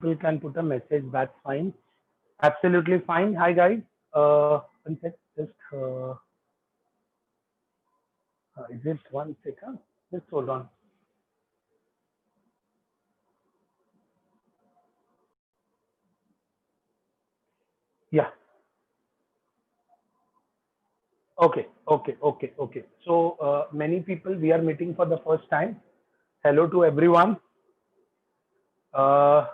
People can put a message. That's fine. Absolutely fine. Hi guys. One sec. Just is it 1 second? Just hold on. Yeah. Okay. So many people we are meeting for the first time. Hello to everyone. Uh,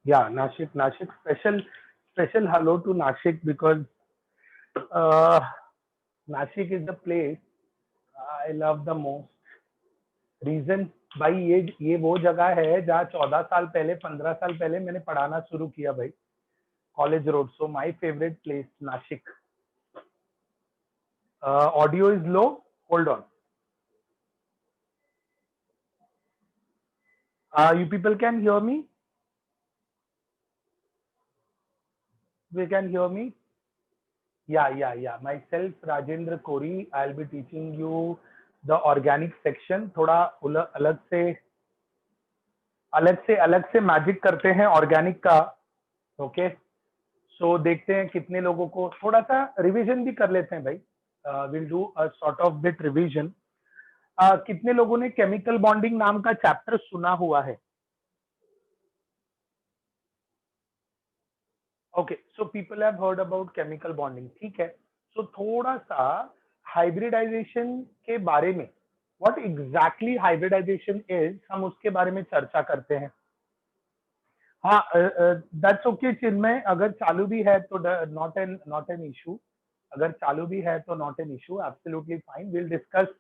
yeah, Nashik. Special hello to Nashik because uh, Nashik is the place I love the most. Reason भाई ये वो जगह है जहाँ 14 साल पहले 15 साल पहले मैंने पढ़ाना शुरू किया भाई college road so my favourite place Nashik audio is low hold on you people can hear me we can hear me yeah myself Rajendra Kori I will be teaching you the organic section थोड़ा अलग से magic करते हैं organic का okay so देखते हैं कितने लोगों को थोड़ा सा रिवीजन भी कर लेते हैं भाई will do a sort of bit revision कितने लोगों ने केमिकल बॉन्डिंग नाम का चैप्टर सुना हुआ है okay so people have heard about chemical bonding ठीक है सो थोड़ा सा हाइब्रिडाइजेशन के बारे में व्हाट एग्जैक्टली हाइब्रिडाइजेशन इज हम उसके बारे में चर्चा करते हैं हाँ दैट्स ओके चिन्मय अगर चालू भी है तो नॉट एन इशू अगर चालू भी है तो not an issue absolutely fine will discuss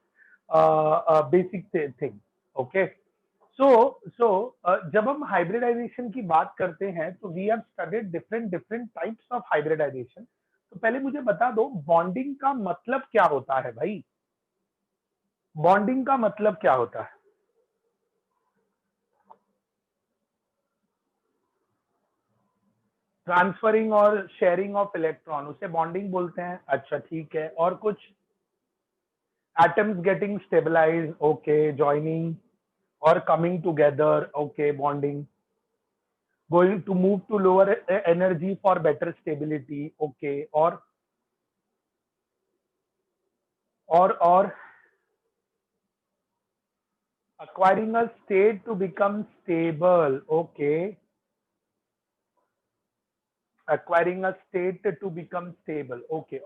basic thing okay so so जब हम हाइब्रिडाइजेशन की बात करते हैं तो we have studied different different types of hybridization तो पहले मुझे बता दो बॉन्डिंग का मतलब क्या होता है भाई बॉन्डिंग का मतलब क्या होता है ट्रांसफरिंग और शेयरिंग ऑफ इलेक्ट्रॉन उसे बॉन्डिंग बोलते हैं अच्छा ठीक है और कुछ atoms getting stabilized okay joining or coming together okay bonding going to move to lower energy for better stability okay or acquiring a state to become stable okay acquiring a state to become stable okay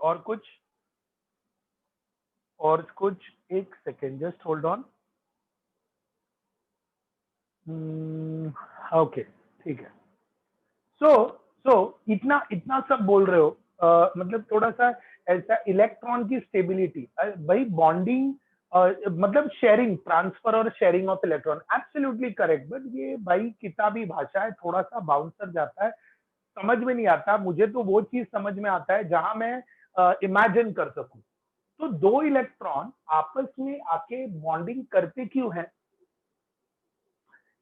और कुछ एक second just hold on okay ठीक है सो सो इतना इतना सब बोल रहे हो मतलब थोड़ा सा ऐसा इलेक्ट्रॉन की स्टेबिलिटी भाई बॉन्डिंग मतलब शेयरिंग ट्रांसफर और sharing of electron absolutely correct but ये भाई किताबी भाषा है थोड़ा सा बाउंसर जाता है समझ में नहीं आता मुझे तो वो चीज समझ में आता है जहां मैं इमेजिन कर सकूं तो दो इलेक्ट्रॉन आपस में आके बॉन्डिंग करते क्यों है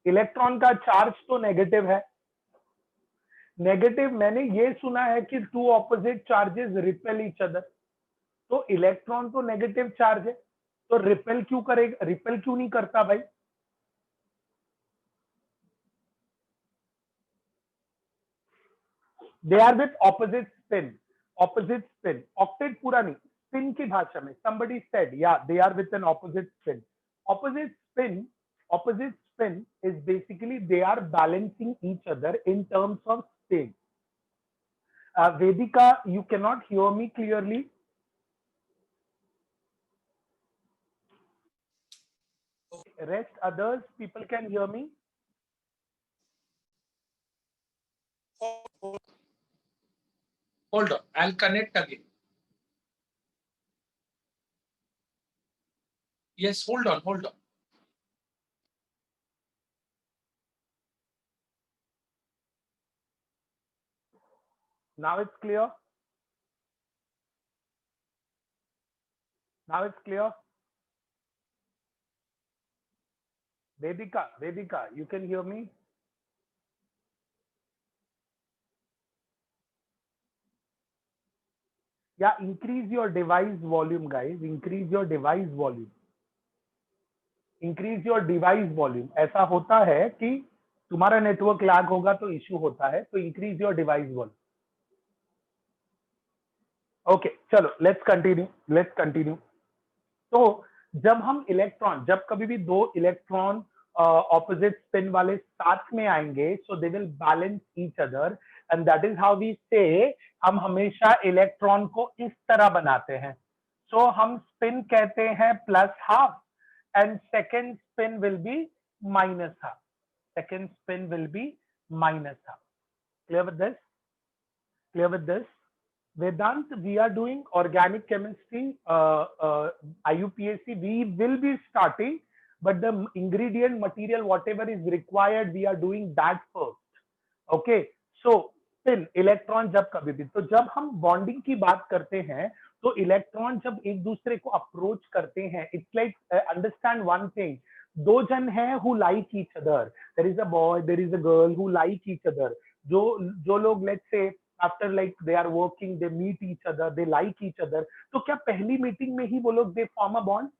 इलेक्ट्रॉन का चार्ज तो नेगेटिव है नेगेटिव मैंने ये सुना है कि two opposite charges repel each other तो इलेक्ट्रॉन तो नेगेटिव चार्ज है तो रिपेल क्यों करेगा रिपेल क्यों नहीं करता भाई they are with opposite spin octet पूरा नहीं स्पिन की भाषा में somebody said yeah they are with an opposite spin is basically they are balancing each other in terms of spin Vedika you cannot hear me clearly rest others people can hear me hold on I'll connect again yes hold on now it's clear Vedika you can hear me yeah increase your device volume guys increase your device volume ऐसा होता है कि तुम्हारा network lag होगा तो issue होता है, तो increase your device volume. Okay चलो लेट्स कंटिन्यू। तो जब हम इलेक्ट्रॉन, जब कभी भी दो इलेक्ट्रॉन ऑपोजिट स्पिन वाले साथ में आएंगे, so they will balance each other, and that is how we say हम हमेशा इलेक्ट्रॉन को इस तरह बनाते हैं। सो हम स्पिन कहते हैं plus half, and second spin will be minus half, second spin will be minus half. Clear with this? Clear with this? Vedant, we are doing organic chemistry, IUPAC. We will be starting, but the ingredient material, whatever is required, we are doing that first. Okay. So spin electron जब कभी भी, तो जब हम bonding की बात करते हैं, तो इलेक्ट्रॉन जब एक दूसरे को अप्रोच करते हैं, it's like understand one thing, दो जन हैं who like each other, there is a boy, there is a girl who like each other, जो जो लोग let's say after like they are working, they meet each other, they like each other, तो क्या पहली meeting में ही वो लोग दे form a bond?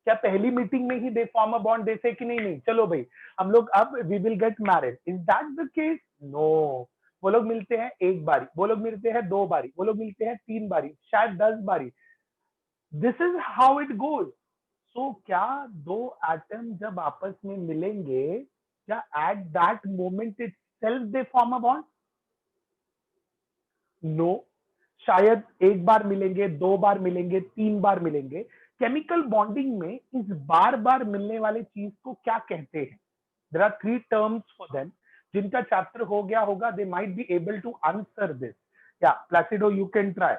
क्या पहली मीटिंग में ही दे फॉर्म अ बॉन्ड? दे से कि नहीं नहीं चलो भाई हम लोग अब we will get married, is that the case? No. वो लोग मिलते हैं एक बारी, वो लोग मिलते हैं दो बारी, वो लोग मिलते हैं तीन बारी, शायद 10 बारी। This is how it goes. So क्या दो एटम जब आपस में मिलेंगे, क्या at that moment itself they form a bond? No. शायद एक बार मिलेंगे, दो बार मिलेंगे, तीन बार मिलेंगे। केमिकल बॉन्डिंग में इस बार बार मिलने वाले चीज को क्या कहते हैं? There are 3 terms for them, जिनका चैप्टर हो गया होगा, they might be able to answer this. Yeah Placido, you can try.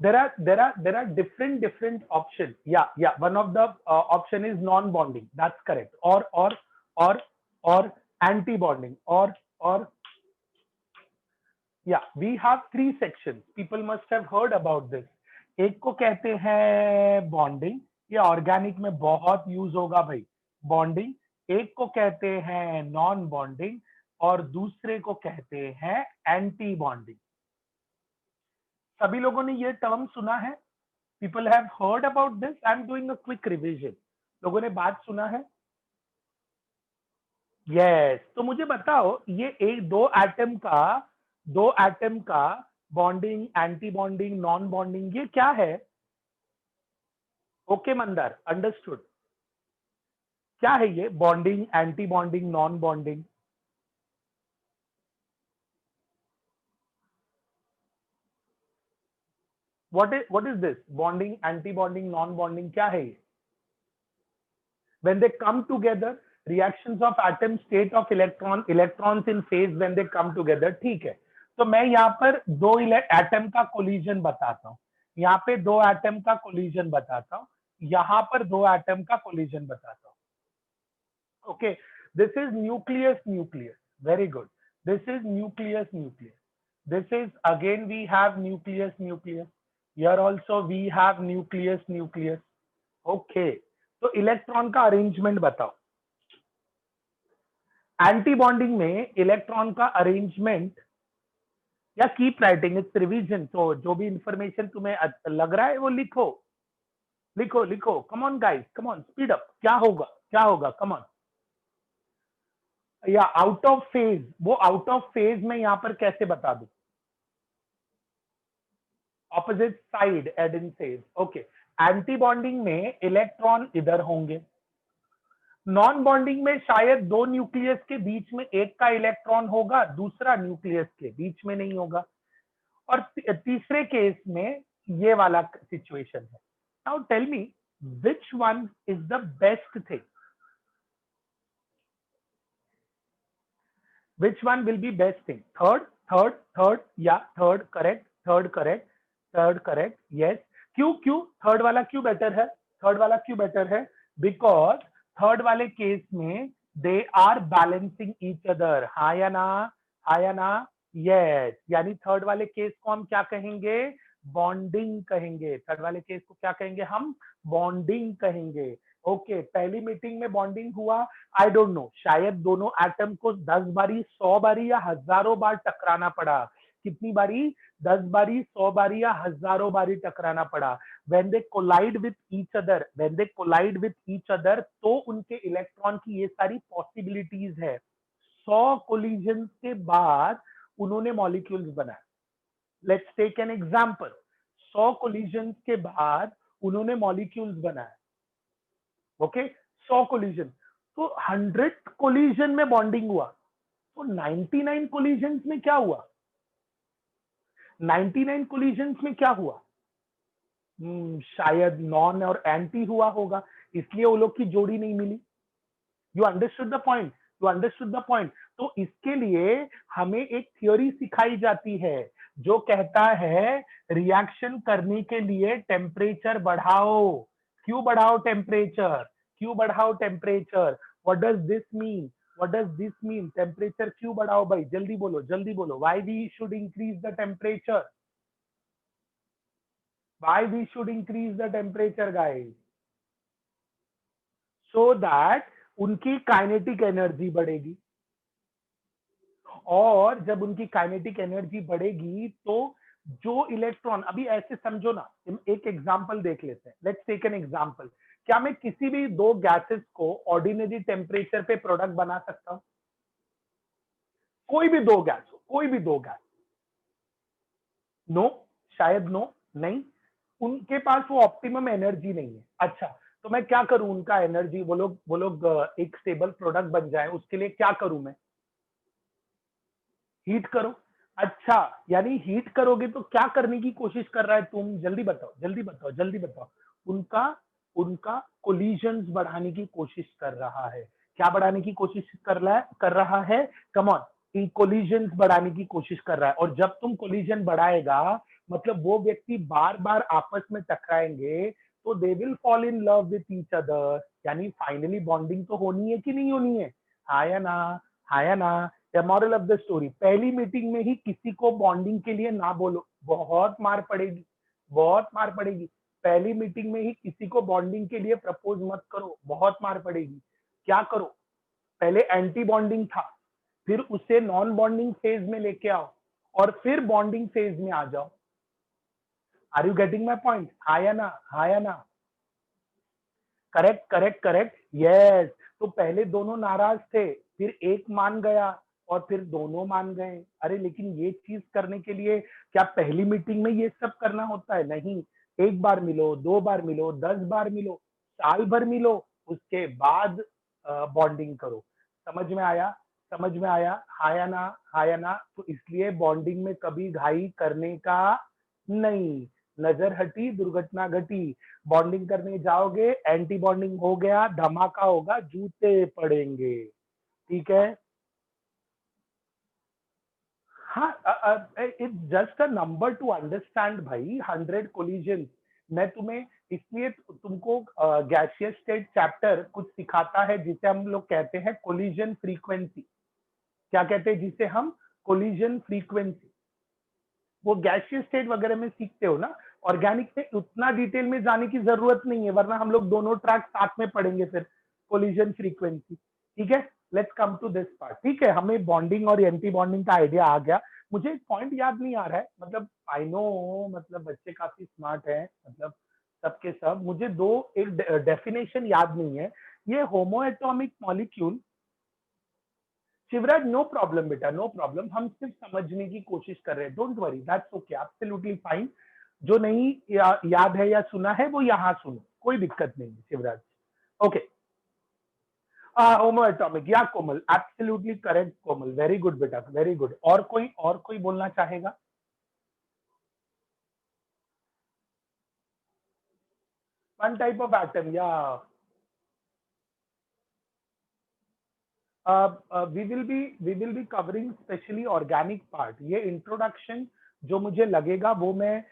There are different options. Yeah, one of the option is non-bonding, that's correct, or anti bonding, or yeah, we have 3 sections, people must have heard about this। एक को कहते हैं bonding, ये organic में बहुत use होगा भाई, bonding. एक को कहते हैं नॉन बॉन्डिंग, और दूसरे को कहते हैं एंटी बॉन्डिंग। सभी लोगों ने ये टर्म सुना है? People have heard about this? I am doing a quick revision. लोगों ने बात सुना है? यस। तो मुझे बताओ, ये एक दो एटम का bonding, anti bonding, non bonding, ये क्या है? Okay Mandar, understood. क्या है ये bonding, anti bonding, non bonding? what is this bonding, anti bonding, non bonding? क्या है ये? When they come together, reactions of atom, state of electrons in phase when they come together। ठीक है, तो मैं यहाँ पर दो एटम का कोलिजन बताता हूँ, यहाँ पे दो एटम का कोलिजन बताता हूँ, यहाँ पर दो एटम का कोलिजन बताता हूँ। Okay, this is nucleus nucleus, very good. This is nucleus nucleus, this is again we have nucleus nucleus, here also we have nucleus nucleus। Okay, तो इलेक्ट्रॉन का अरेंजमेंट बताओ। एंटी बॉन्डिंग में electron का arrangement, या keep writing, it's revision, तो जो भी information तुम्हें लग रहा है वो लिखो, लिखो लिखो। कम on guys, come on, speed up. क्या होगा, क्या होगा, कम ऑन। या आउट ऑफ फेज, वो आउट ऑफ फेज में यहां पर कैसे बता दूं? Opposite side Adin says. Okay, anti bonding में इलेक्ट्रॉन इधर होंगे, नॉन बॉन्डिंग में शायद दो न्यूक्लियस के बीच में एक का इलेक्ट्रॉन होगा, दूसरा न्यूक्लियस के बीच में नहीं होगा, और तीसरे केस में ये वाला सिचुएशन है। Now tell me which one is the best thing, which one will be best thing? Third, yeah third correct, third correct, third correct, yes. क्यों थर्ड वाला क्यों बेटर है? थर्ड वाला क्यों बेटर है? बिकॉज थर्ड वाले case में they are balancing each other. हाँ या ना, हाँ या ना, यस। यानी थर्ड वाले केस को हम क्या कहेंगे? बॉन्डिंग कहेंगे। थर्ड वाले केस को क्या कहेंगे हम? बॉन्डिंग कहेंगे। ओके, पहली मीटिंग में बॉन्डिंग हुआ, आई डोंट नो, शायद दोनों एटम को 10 बारी, 100 बारी या हजारों बार टकराना पड़ा, कितनी बारी, 10 बारी, 100 बारी या हजारों बारी टकराना पड़ा। When they collide with each other, तो उनके इलेक्ट्रॉन की ये सारी पॉसिबिलिटीज है। 100 कोलिजन के बाद उन्होंने मॉलिक्यूल्स बनाए। Let's take an example, 100 collision के बाद उन्होंने मॉलिक्यूल्स बनाए। ओके, 100 कोलिजन, तो 100 कोलिजन में बॉन्डिंग हुआ, तो 99 कोलिजन में क्या हुआ? 99 कोलिजन में क्या हुआ? शायद नॉन और एंटी हुआ होगा, इसलिए वो लोग की जोड़ी नहीं मिली। यू अंडरस्टूड द पॉइंट, तो इसके लिए हमें एक थ्योरी सिखाई जाती है जो कहता है रिएक्शन करने के लिए टेम्परेचर बढ़ाओ। क्यों बढ़ाओ temperature? What does this mean? Temperature क्यों बढ़ाओ भाई? जल्दी बोलो, why we should increase the temperature? Guys? So that उनकी काइनेटिक एनर्जी बढ़ेगी, और जब उनकी काइनेटिक एनर्जी बढ़ेगी तो जो इलेक्ट्रॉन, अभी ऐसे समझो ना, एक एग्जांपल देख लेते हैं। Let's take an example. क्या मैं किसी भी दो गैसेस को ऑर्डिनरी टेम्परेचर पे प्रोडक्ट बना सकता हूं? कोई भी दो गैस, नो, शायद नो, नहीं, उनके पास वो ऑप्टिमम एनर्जी नहीं है। अच्छा, तो मैं क्या करूं? उनका एनर्जी, वो लोग एक स्टेबल प्रोडक्ट बन जाए, उसके लिए क्या करूं मैं? हीट करो। अच्छा, यानी हीट करोगे तो क्या करने की कोशिश कर रहा है तुम? जल्दी बताओ। उनका उनका कोलिजन बढ़ाने की कोशिश कर रहा है। क्या बढ़ाने की कोशिश कर रहा है? कम ऑन, कोलिजन बढ़ाने की कोशिश कर रहा है। और जब तुम कोलिजन बढ़ाएगा, मतलब वो व्यक्ति बार बार आपस में टकराएंगे, तो they will fall in love with each other, यानी फाइनली बॉन्डिंग तो होनी है कि नहीं होनी है? हाँ या ना? The moral of the story, पहली मीटिंग में ही किसी को बॉन्डिंग के लिए ना बोलो, बहुत मार पड़ेगी। पहली मीटिंग में ही किसी को बॉन्डिंग के लिए प्रपोज मत करो, बहुत मार पड़ेगी। क्या करो? पहले एंटी बॉन्डिंग था, फिर उसे नॉन बॉन्डिंग फेज में लेके आओ, और फिर बॉन्डिंग फेज में आ जाओ। Are you getting my point? हाँ या ना? Correct, yes. तो पहले दोनों नाराज थे, फिर एक मान गया, और फिर दोनों मान गए। अरे लेकिन ये चीज करने के लिए क्या पहली मीटिंग में ये सब करना होता है? नहीं। एक बार मिलो, 2 बार मिलो, 10 बार मिलो, साल भर मिलो, उसके बाद बॉन्डिंग करो। समझ में आया? हाँ या ना? तो इसलिए बॉन्डिंग में कभी घाई करने का नहीं। नजर हटी, दुर्घटना घटी। बॉन्डिंग करने जाओगे, एंटी बॉन्डिंग हो गया, धमाका होगा, जूते पड़ेंगे। ठीक है? हाँ, it's just a number two understand भाई। 100 कोलिजन, मैं तुम्हें इसलिए तुमको गैसियस स्टेट चैप्टर कुछ सिखाता है जिसे हम लोग कहते हैं कोलिजन फ्रीक्वेंसी। क्या कहते हैं जिसे हम? Collision frequency. वो गैसियस स्टेट वगैरह में सीखते हो ना, ऑर्गेनिक में उतना डिटेल में जाने की जरूरत नहीं है, वरना हम लोग दोनों ट्रैक साथ में पढ़ेंगे फिर। कोलिजन फ्रीक्वेंसी, ठीक है? Let's come to this part. ठीक है, हमें बॉन्डिंग और एंटी बॉन्डिंग का आइडिया आ गया। मुझे एक पॉइंट याद नहीं आ रहा है, मतलब आई नो, मतलब बच्चे काफी स्मार्ट हैं, मतलब सबके सब। मुझे दो एक डेफिनेशन याद नहीं है। ये homo atomic molecule, Shivraj, no problem बेटा, नो प्रॉब्लम, हम सिर्फ समझने की कोशिश कर रहे हैं। Don't worry, that's okay, absolutely fine. जो नहीं याद है या सुना है वो यहाँ सुनो, कोई दिक्कत नहीं है Shivraj. Okay, homo atomic, yeah Komal, absolutely correct Komal, very good बेटा, वेरी गुड। और कोई बोलना चाहेगा? One type of atom, yeah we will be covering specially organic part. ये इंट्रोडक्शन जो मुझे लगेगा वो मैं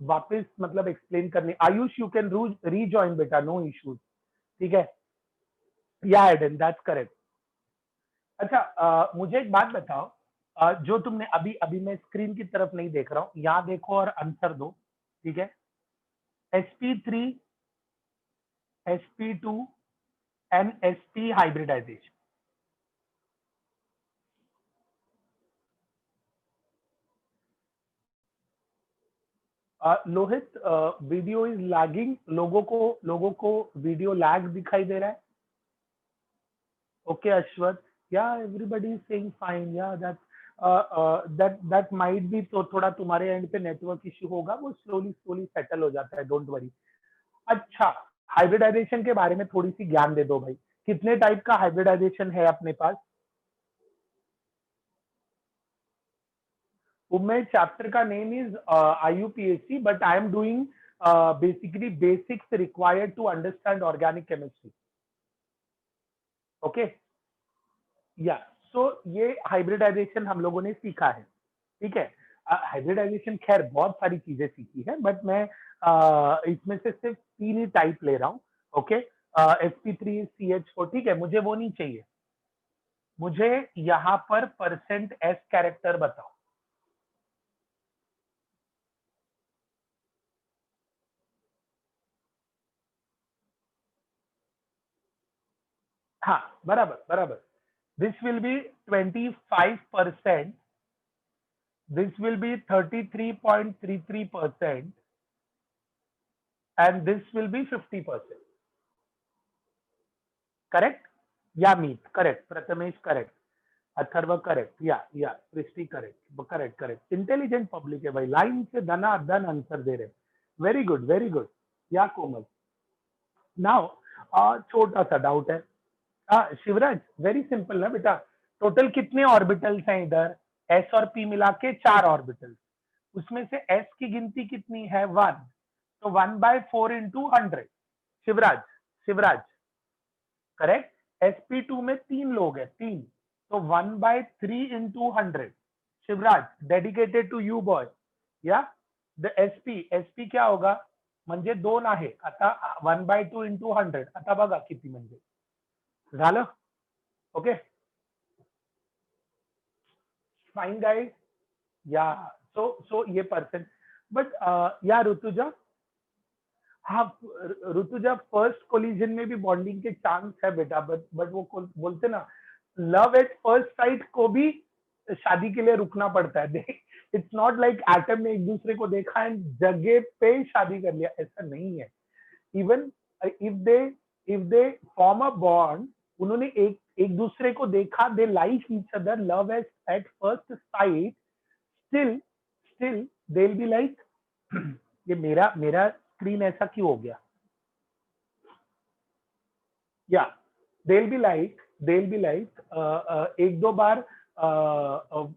वापस मतलब एक्सप्लेन करने। आयुष, यू कैन रीजॉइन बेटा, नो इश्यूज। ठीक है, या एडन, दैट्स करेक्ट। अच्छा, मुझे एक बात बताओ, जो तुमने अभी अभी, मैं स्क्रीन की तरफ नहीं देख रहा हूँ, यहाँ देखो और आंसर दो। ठीक है? sp3 sp2 nsp hybridization. Lohit, video is lagging, लोगों को वीडियो लैग दिखाई दे रहा है। ओके अश्वथ, या एवरीबडी इज सेइंग फाइन, या दैट माइट बी, तो थोड़ा तुम्हारे एंड पे नेटवर्क इश्यू होगा, वो स्लोली स्लोली सेटल हो जाता है, डोंट वरी। अच्छा, हाइब्रिडाइजेशन के बारे में थोड़ी सी ज्ञान दे दो भाई, कितने टाइप का हाइब्रिडाइजेशन है अपने पास? उम्मे चैप्टर का name is IUPAC, but I am doing basically basics required to understand organic chemistry. Okay, yeah so ये हाइब्रिडाइजेशन हम लोगों ने सीखा है, ठीक है। हाइब्रिडाइजेशन खैर बहुत सारी चीजें सीखी है, बट मैं इसमें से सिर्फ 3 ही टाइप ले रहा हूँ। ओके, sp3CH4, ठीक है, मुझे वो नहीं चाहिए, मुझे यहाँ पर %s कैरेक्टर बताओ। हाँ, बराबर बराबर। This will B 25%, this will be 33.33%, and this will be 50%. Correct? Yeah, Meet. Correct. Prathamesh, correct. Atharva correct, या सृष्टि करेक्ट, करेक्ट। इंटेलिजेंट पब्लिक है भाई, लाइन से धन आंसर दे रहे। Very good, very good. या कोमल, नाउ छोटा सा डाउट है। शिवराज, वेरी सिंपल ना बेटा, टोटल कितने ऑर्बिटल्स हैं इधर? एस और पी मिला के 4 ऑर्बिटल्स, उसमें से एस की गिनती कितनी है? 1, तो 1/4 into 100। Shivraj, Shivraj correct. sp2 में 3 लोग हैं, 3, तो 1/3 into 100। Shivraj, dedicated to you boy. Yeah the sp क्या होगा म्हणजे 2 आहे, आता 1/2 इंटू 100, आता बघा किती म्हणजे झालं। ओके फाइन गाइस, या सो ये परसेंट, बट या ऋतुजा, हाँ ऋतुजा, फर्स्ट कोलिजन में भी बॉन्डिंग के चांस है बेटा, बट वो बोलते ना, लव एट फर्स्ट साइट को भी शादी के लिए रुकना पड़ता है। इट्स नॉट लाइक एटम ने एक दूसरे को देखा एंड जगह पे शादी कर लिया, ऐसा नहीं है। Even if they form a bond, उन्होंने एक दूसरे को देखा, दे like each other, love at first sight, still they will be like ये मेरा स्क्रीन ऐसा क्यों हो गया? या दे विल बी लाइक एक दो बार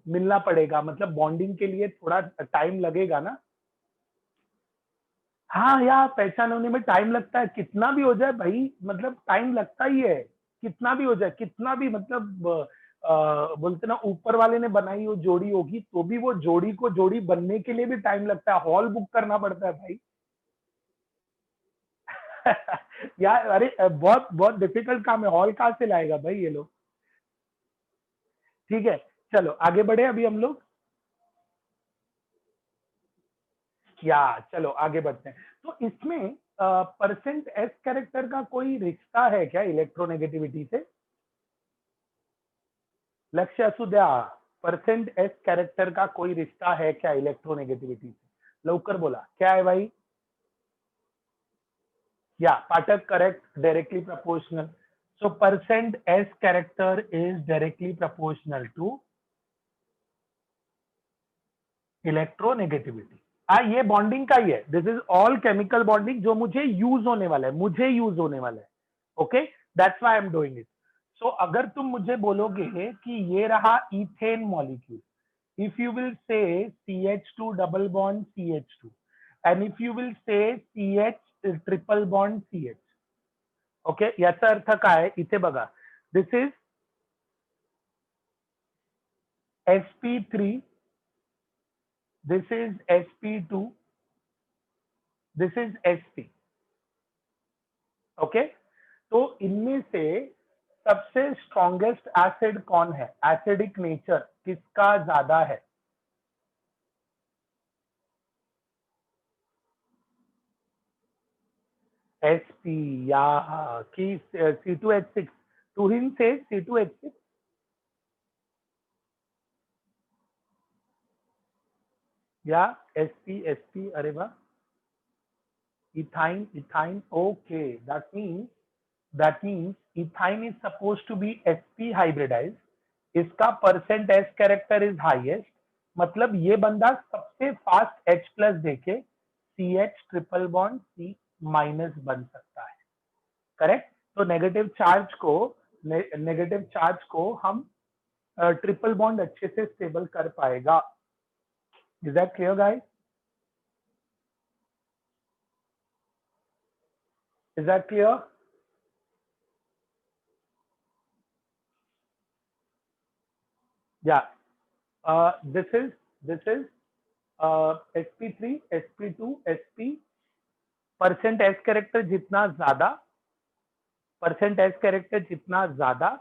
मिलना पड़ेगा, मतलब बॉन्डिंग के लिए थोड़ा टाइम लगेगा ना। हाँ यार, पहचान होने में टाइम लगता है, कितना भी हो जाए भाई, मतलब टाइम लगता ही है, कितना भी हो जाए, कितना भी, मतलब बोलते ना ऊपर वाले ने बनाई वो जोड़ी होगी, तो भी वो जोड़ी को जोड़ी बनने के लिए भी टाइम लगता है, हॉल बुक करना पड़ता है भाई। यार अरे बहुत बहुत डिफिकल्ट काम है, हॉल कहाँ से लाएगा भाई ये लोग। ठीक है, चलो आगे बढ़े अभी हम लोग, या चलो आगे बढ़ते हैं। तो इसमें %s कैरेक्टर का कोई रिश्ता है क्या इलेक्ट्रोनेगेटिविटी से? लक्ष्य असू द्या, %s कैरेक्टर का कोई रिश्ता है क्या इलेक्ट्रोनेगेटिविटी से? लवकर बोला, क्या है भाई? Yeah Pathak correct, directly proportional. So %s character is directly proportional to electronegativity. ये बॉन्डिंग का ही है, this is all chemical bonding जो मुझे यूज होने वाला है, okay, that's why I am doing it. So अगर तुम मुझे बोलोगे कि ये रहा ethane molecule, if you will say CH2 double bond CH2, and if you will say CH triple bond CH, okay, याचा अर्थ काय? इथे बघा, this is sp3, this is sp2, this is sp, okay. तो इनमें से सबसे स्ट्रॉन्गेस्ट एसिड कौन है? एसिडिक नेचर किसका ज्यादा है? sp, या कि C2H6, टूरिन से C2H6, या sp अरे वाह, ethyne ethyne, okay, that means ethyne is supposed to be sp hybridized, इसका percent S character is highest, मतलब ये बंदा सबसे फास्ट H प्लस देके CH triple bond C minus बन सकता है, करेक्ट। तो नेगेटिव चार्ज को हम ट्रिपल बॉन्ड अच्छे से स्टेबल कर पाएगा। Is that clear guys? Is that clear? Yeah, this is sp3 sp2 sp, percent S character जितना ज्यादा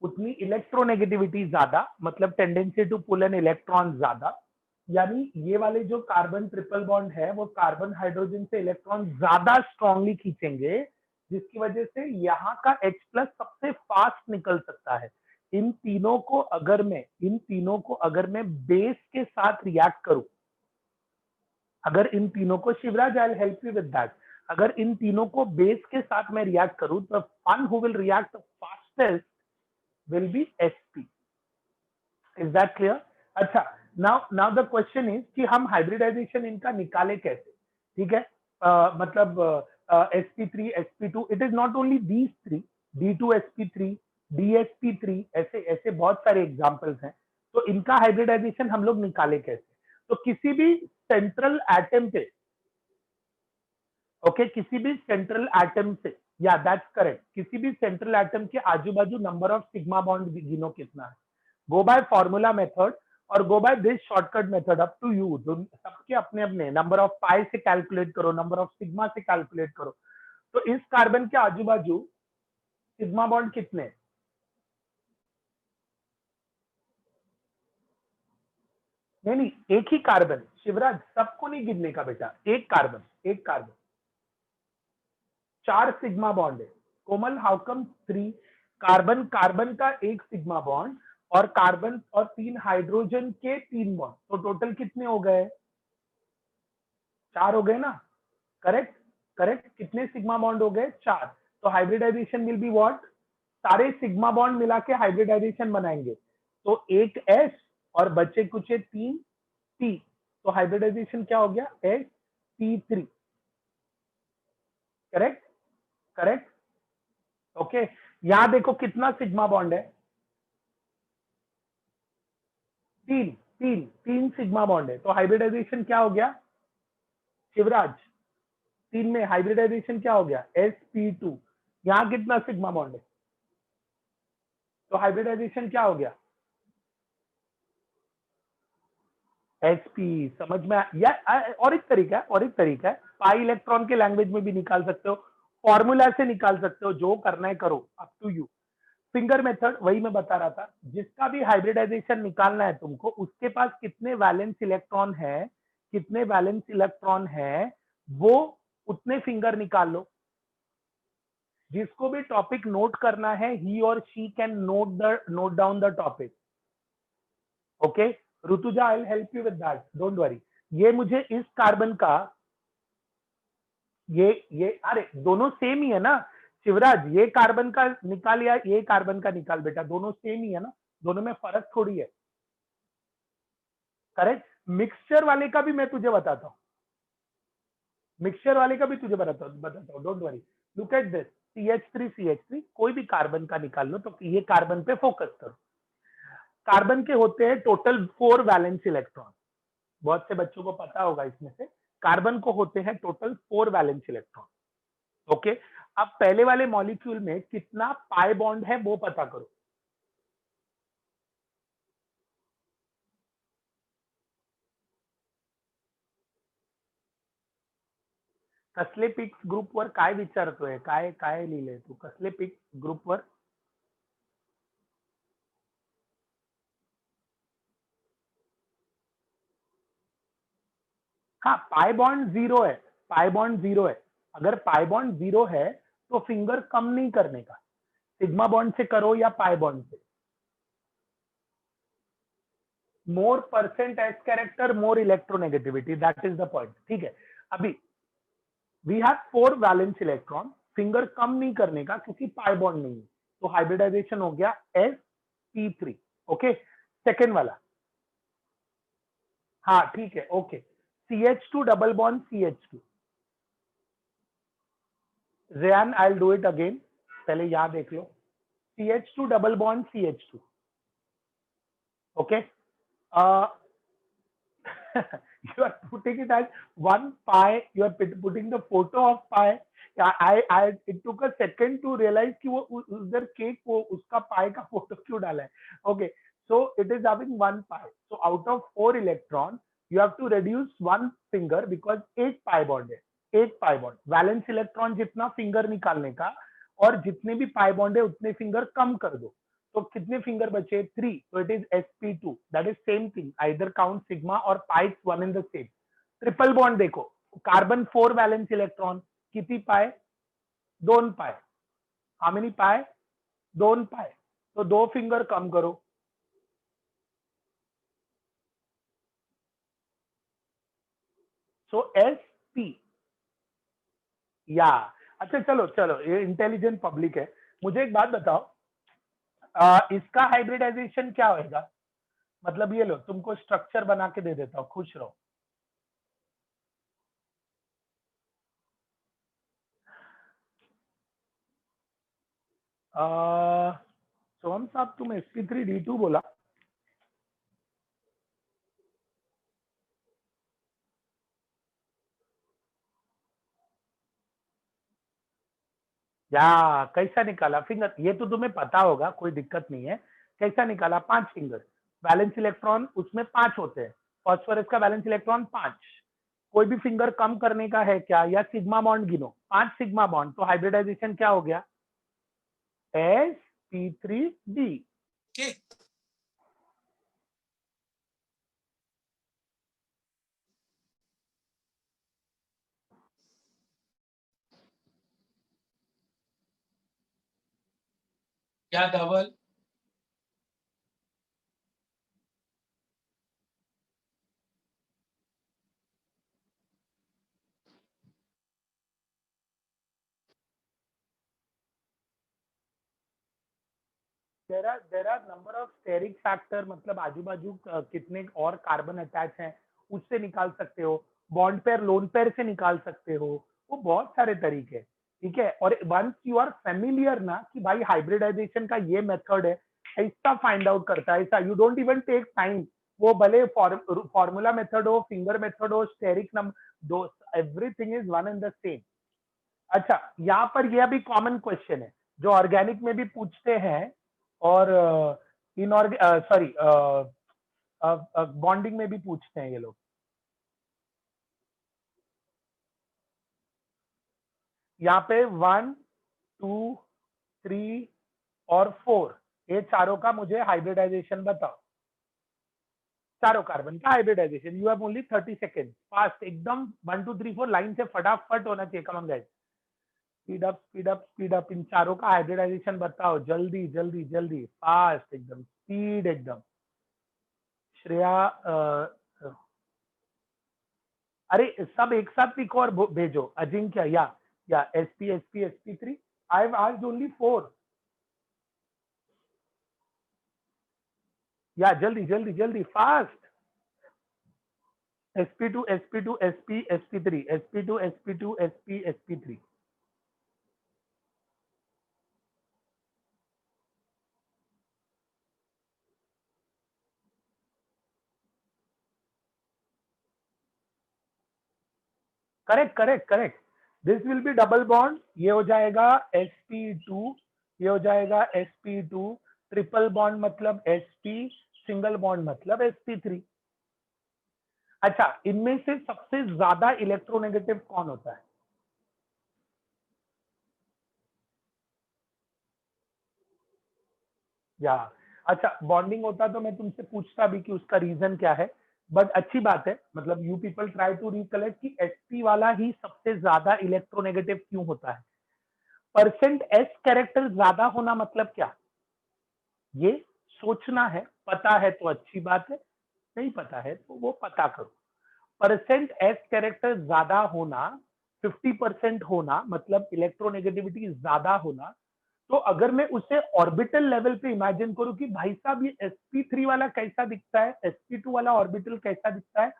उतनी इलेक्ट्रोनेगेटिविटी ज्यादा, मतलब tendency to pull an electron ज्यादा, यानी ये वाले जो कार्बन ट्रिपल बॉन्ड है वो कार्बन हाइड्रोजन से इलेक्ट्रॉन ज्यादा स्ट्रांगली खींचेंगे, जिसकी वजह से यहाँ का H प्लस सबसे फास्ट निकल सकता है। इन तीनों को अगर मैं बेस के साथ रिएक्ट करूं, अगर इन तीनों को, Shivraj I will help you with that, अगर इन तीनों को बेस के साथ मैं रिएक्ट करूं तो one who will react fastest will be sp. Is that clear? अच्छा, now the question is कि हम हाइब्रिडाइजेशन इनका निकाले कैसे, ठीक है। मतलब sp3 sp2, it is not only these three, d2sp3 dsp3, ऐसे ऐसे बहुत सारे एग्जांपल्स हैं। तो इनका हाइब्रिडाइजेशन हम लोग निकाले कैसे? तो किसी भी सेंट्रल एटम पे, ओके, किसी भी सेंट्रल एटम से, या दैट्स करेक्ट, किसी भी सेंट्रल एटम के आजू बाजू नंबर ऑफ सिग्मा बॉन्ड गिनो कितना है, गो बाय फॉर्मूला मेथड और go by this shortcut method, up to you, सबके अपने अपने, नंबर ऑफ पाई से कैलकुलेट करो, नंबर ऑफ सिग्मा से कैलकुलेट करो। तो इस कार्बन के आजू बाजू सिग्मा बॉन्ड कितने? नहीं, एक ही कार्बन, शिवराज सबको नहीं गिनने का बेटा, एक कार्बन 4 सिग्मा बॉन्ड है। कोमल, हाउ कम 3? कार्बन का एक सिग्मा बॉन्ड और कार्बन और 3 हाइड्रोजन के 3 बॉन्ड, तो टोटल कितने हो गए? 4 हो गए ना, करेक्ट। कितने सिग्मा बॉन्ड हो गए? 4। तो हाइब्रिडाइजेशन विल बी व्हाट? सारे सिग्मा बॉन्ड मिला के हाइब्रिडाइजेशन बनाएंगे, तो एक एस और बचे कुछ 3 टी, तो हाइब्रिडाइजेशन क्या हो गया? sp3, correct. ओके, यहां देखो कितना सिग्मा बॉन्ड है? 3 सिग्मा बॉन्ड है, तो हाइब्रिडाइजेशन क्या हो गया शिवराज? 3 में हाइब्रिडाइजेशन क्या हो गया? sp2। यहां कितना सिग्मा बॉन्ड है? तो हाइब्रिडाइजेशन क्या हो गया? sp। समझ में या? और एक तरीका है, पाई इलेक्ट्रॉन के लैंग्वेज में भी निकाल सकते हो, फॉर्मूला से निकाल सकते हो, जो करना है करो, up to you. Finger method वही मैं बता रहा था, जिसका भी हाइब्रिडाइजेशन निकालना है तुमको, उसके पास कितने वैलेंस इलेक्ट्रॉन है वो उतने फिंगर निकाल लो। जिसको भी टॉपिक नोट करना है, ही और she can note down the topic, okay. Rutuja, I will help you with that, don't worry. ये मुझे इस कार्बन का, ये अरे दोनों सेम ही है ना शिवराज, ये कार्बन का निकाल या ये कार्बन का निकाल बेटा, दोनों सेम ही है ना, दोनों में फर्क थोड़ी है, करेक्ट। मिक्सचर वाले का भी मैं तुझे बताता हूँ, don't worry. Look at this, CH3 कोई भी कार्बन का निकाल लो, तो ये कार्बन पे फोकस करो। कार्बन के होते हैं टोटल 4 वैलेंस इलेक्ट्रॉन, बहुत से बच्चों को पता होगा इसमें से, कार्बन को होते हैं टोटल 4 वैलेंस इलेक्ट्रॉन, ओके। अब पहले वाले मॉलिक्यूल में कितना पाई बॉन्ड है वो पता करो। कसले पिक्स ग्रुपवर काय विचारतोय? काय लिहिलंय तू? कसले पिक्स ग्रुपवर? हाँ, पाई बॉन्ड 0 है, अगर पाई बॉन्ड 0 है तो फिंगर कम नहीं करने का, सिग्मा बॉन्ड से करो या पाई बॉन्ड से। More percent S character more electronegativity, that is the point. ठीक है, अभी we have 4 valence electron, finger कम नहीं करने का क्योंकि पाई बॉन्ड नहीं है, तो हाइब्रिडाइजेशन हो गया sp3। ओके, सेकेंड वाला, हाँ ठीक है, okay, CH2 double bond CH2। Rayan I will do it again, पहले यहाँ देख लो, CH2 double bond CH2। Okay, you are putting it as one pi, you are putting the photo of pi. It took a second to realize कि वो उधर cake वो उसका पाई का फोटो क्यों डाला है। Okay, so it is having one pi, so out of 4 electrons you have to reduce one finger because 8 pi bond है, 8 pi bond, वैलेंस इलेक्ट्रॉन जितना फिंगर निकालने का और जितने भी पाई बॉन्ड है उतने फिंगर कम कर दो, तो कितने फिंगर बचे 3, तो it is sp2, that is same thing, either count sigma और pi one in the same. Triple bond देखो, कार्बन 4 वैलेंस इलेक्ट्रॉन, कितनी पाए 2 पाए, हाउ मेनी पाए 2 पाए, तो 2 फिंगर कम करो, सो sp या। अच्छा चलो चलो, ये इंटेलिजेंट पब्लिक है, मुझे एक बात बताओ, इसका हाइब्रिडाइजेशन क्या होगा? मतलब ये लो, तुमको स्ट्रक्चर बना के दे देता हूँ, खुश रहो। सोहम साहब, तुम sp3d2 बोला, या कैसा निकाला फिंगर? ये तो तुम्हें पता होगा, कोई दिक्कत नहीं है। कैसा निकाला? 5 फिंगर, वैलेंस इलेक्ट्रॉन उसमें 5 होते हैं, फास्फोरस का वैलेंस इलेक्ट्रॉन 5, कोई भी फिंगर कम करने का है क्या? या सिग्मा बॉन्ड गिनो, 5 सिग्मा बॉन्ड, तो हाइब्रिडाइजेशन क्या हो गया? sp3d। Okay. क्या double? There are number of steric factor, मतलब आजू बाजू कितने और कार्बन अटैच हैं उससे निकाल सकते हो, बॉन्ड पेयर लोन पेयर से निकाल सकते हो, वो बहुत सारे तरीके। ठीक है, और वंस यू आर फेमिलियर ना कि भाई हाइब्रिडाइजेशन का ये मेथड है, ऐसा फाइंड आउट करता है, ऐसा, you don't even take time, वो भले फॉर्मूला मेथड हो, फिंगर मेथड हो, स्टेरिक नंबर, दो, everything is one and the same. अच्छा, यहाँ पर यह भी कॉमन क्वेश्चन है जो ऑर्गेनिक में भी पूछते हैं और सॉरी बॉन्डिंग में भी पूछते हैं ये लोग। यहाँ पे 1 2 3 और 4, ये चारों का मुझे हाइब्रिडाइजेशन बताओ, चारों कार्बन का hybridization. You have only 30 second, fast एकदम, 1 2 3 4 लाइन से फटाफट होना चाहिए, come on guys, speed up speed up speed up, इन चारों का हाइब्रिडाइजेशन बताओ, जल्दी जल्दी जल्दी, फास्ट एकदम, स्पीड एकदम। श्रेया, अरे सब एक साथ लिखो और भेजो। अजिंक्य, या sp3, I have asked only 4, या जल्दी जल्दी जल्दी, fast, sp2 sp2 sp sp3 sp2 sp2 sp sp3। Correct correct correct, this will B double bond, ये हो जाएगा sp2, ये हो जाएगा sp2, ट्रिपल बॉन्ड मतलब sp, सिंगल बॉन्ड मतलब sp3। अच्छा, इनमें से सबसे ज्यादा इलेक्ट्रोनेगेटिव कौन होता है? या अच्छा, बॉन्डिंग होता तो मैं तुमसे पूछता भी कि उसका रीजन क्या है, बट अच्छी बात है, मतलब you people try to recollect कि sp वाला ही सबसे ज्यादा इलेक्ट्रोनेगेटिव क्यों होता है। परसेंट s कैरेक्टर ज्यादा होना मतलब क्या, ये सोचना है, पता है तो अच्छी बात है, नहीं पता है तो वो पता करो। परसेंट एस कैरेक्टर ज्यादा होना, 50% होना मतलब इलेक्ट्रोनेगेटिविटी ज्यादा होना, तो अगर मैं उसे ऑर्बिटल लेवल पे इमेजिन करूं कि भाई साहब ये sp3 वाला कैसा दिखता है, sp2 वाला ऑर्बिटल कैसा दिखता है,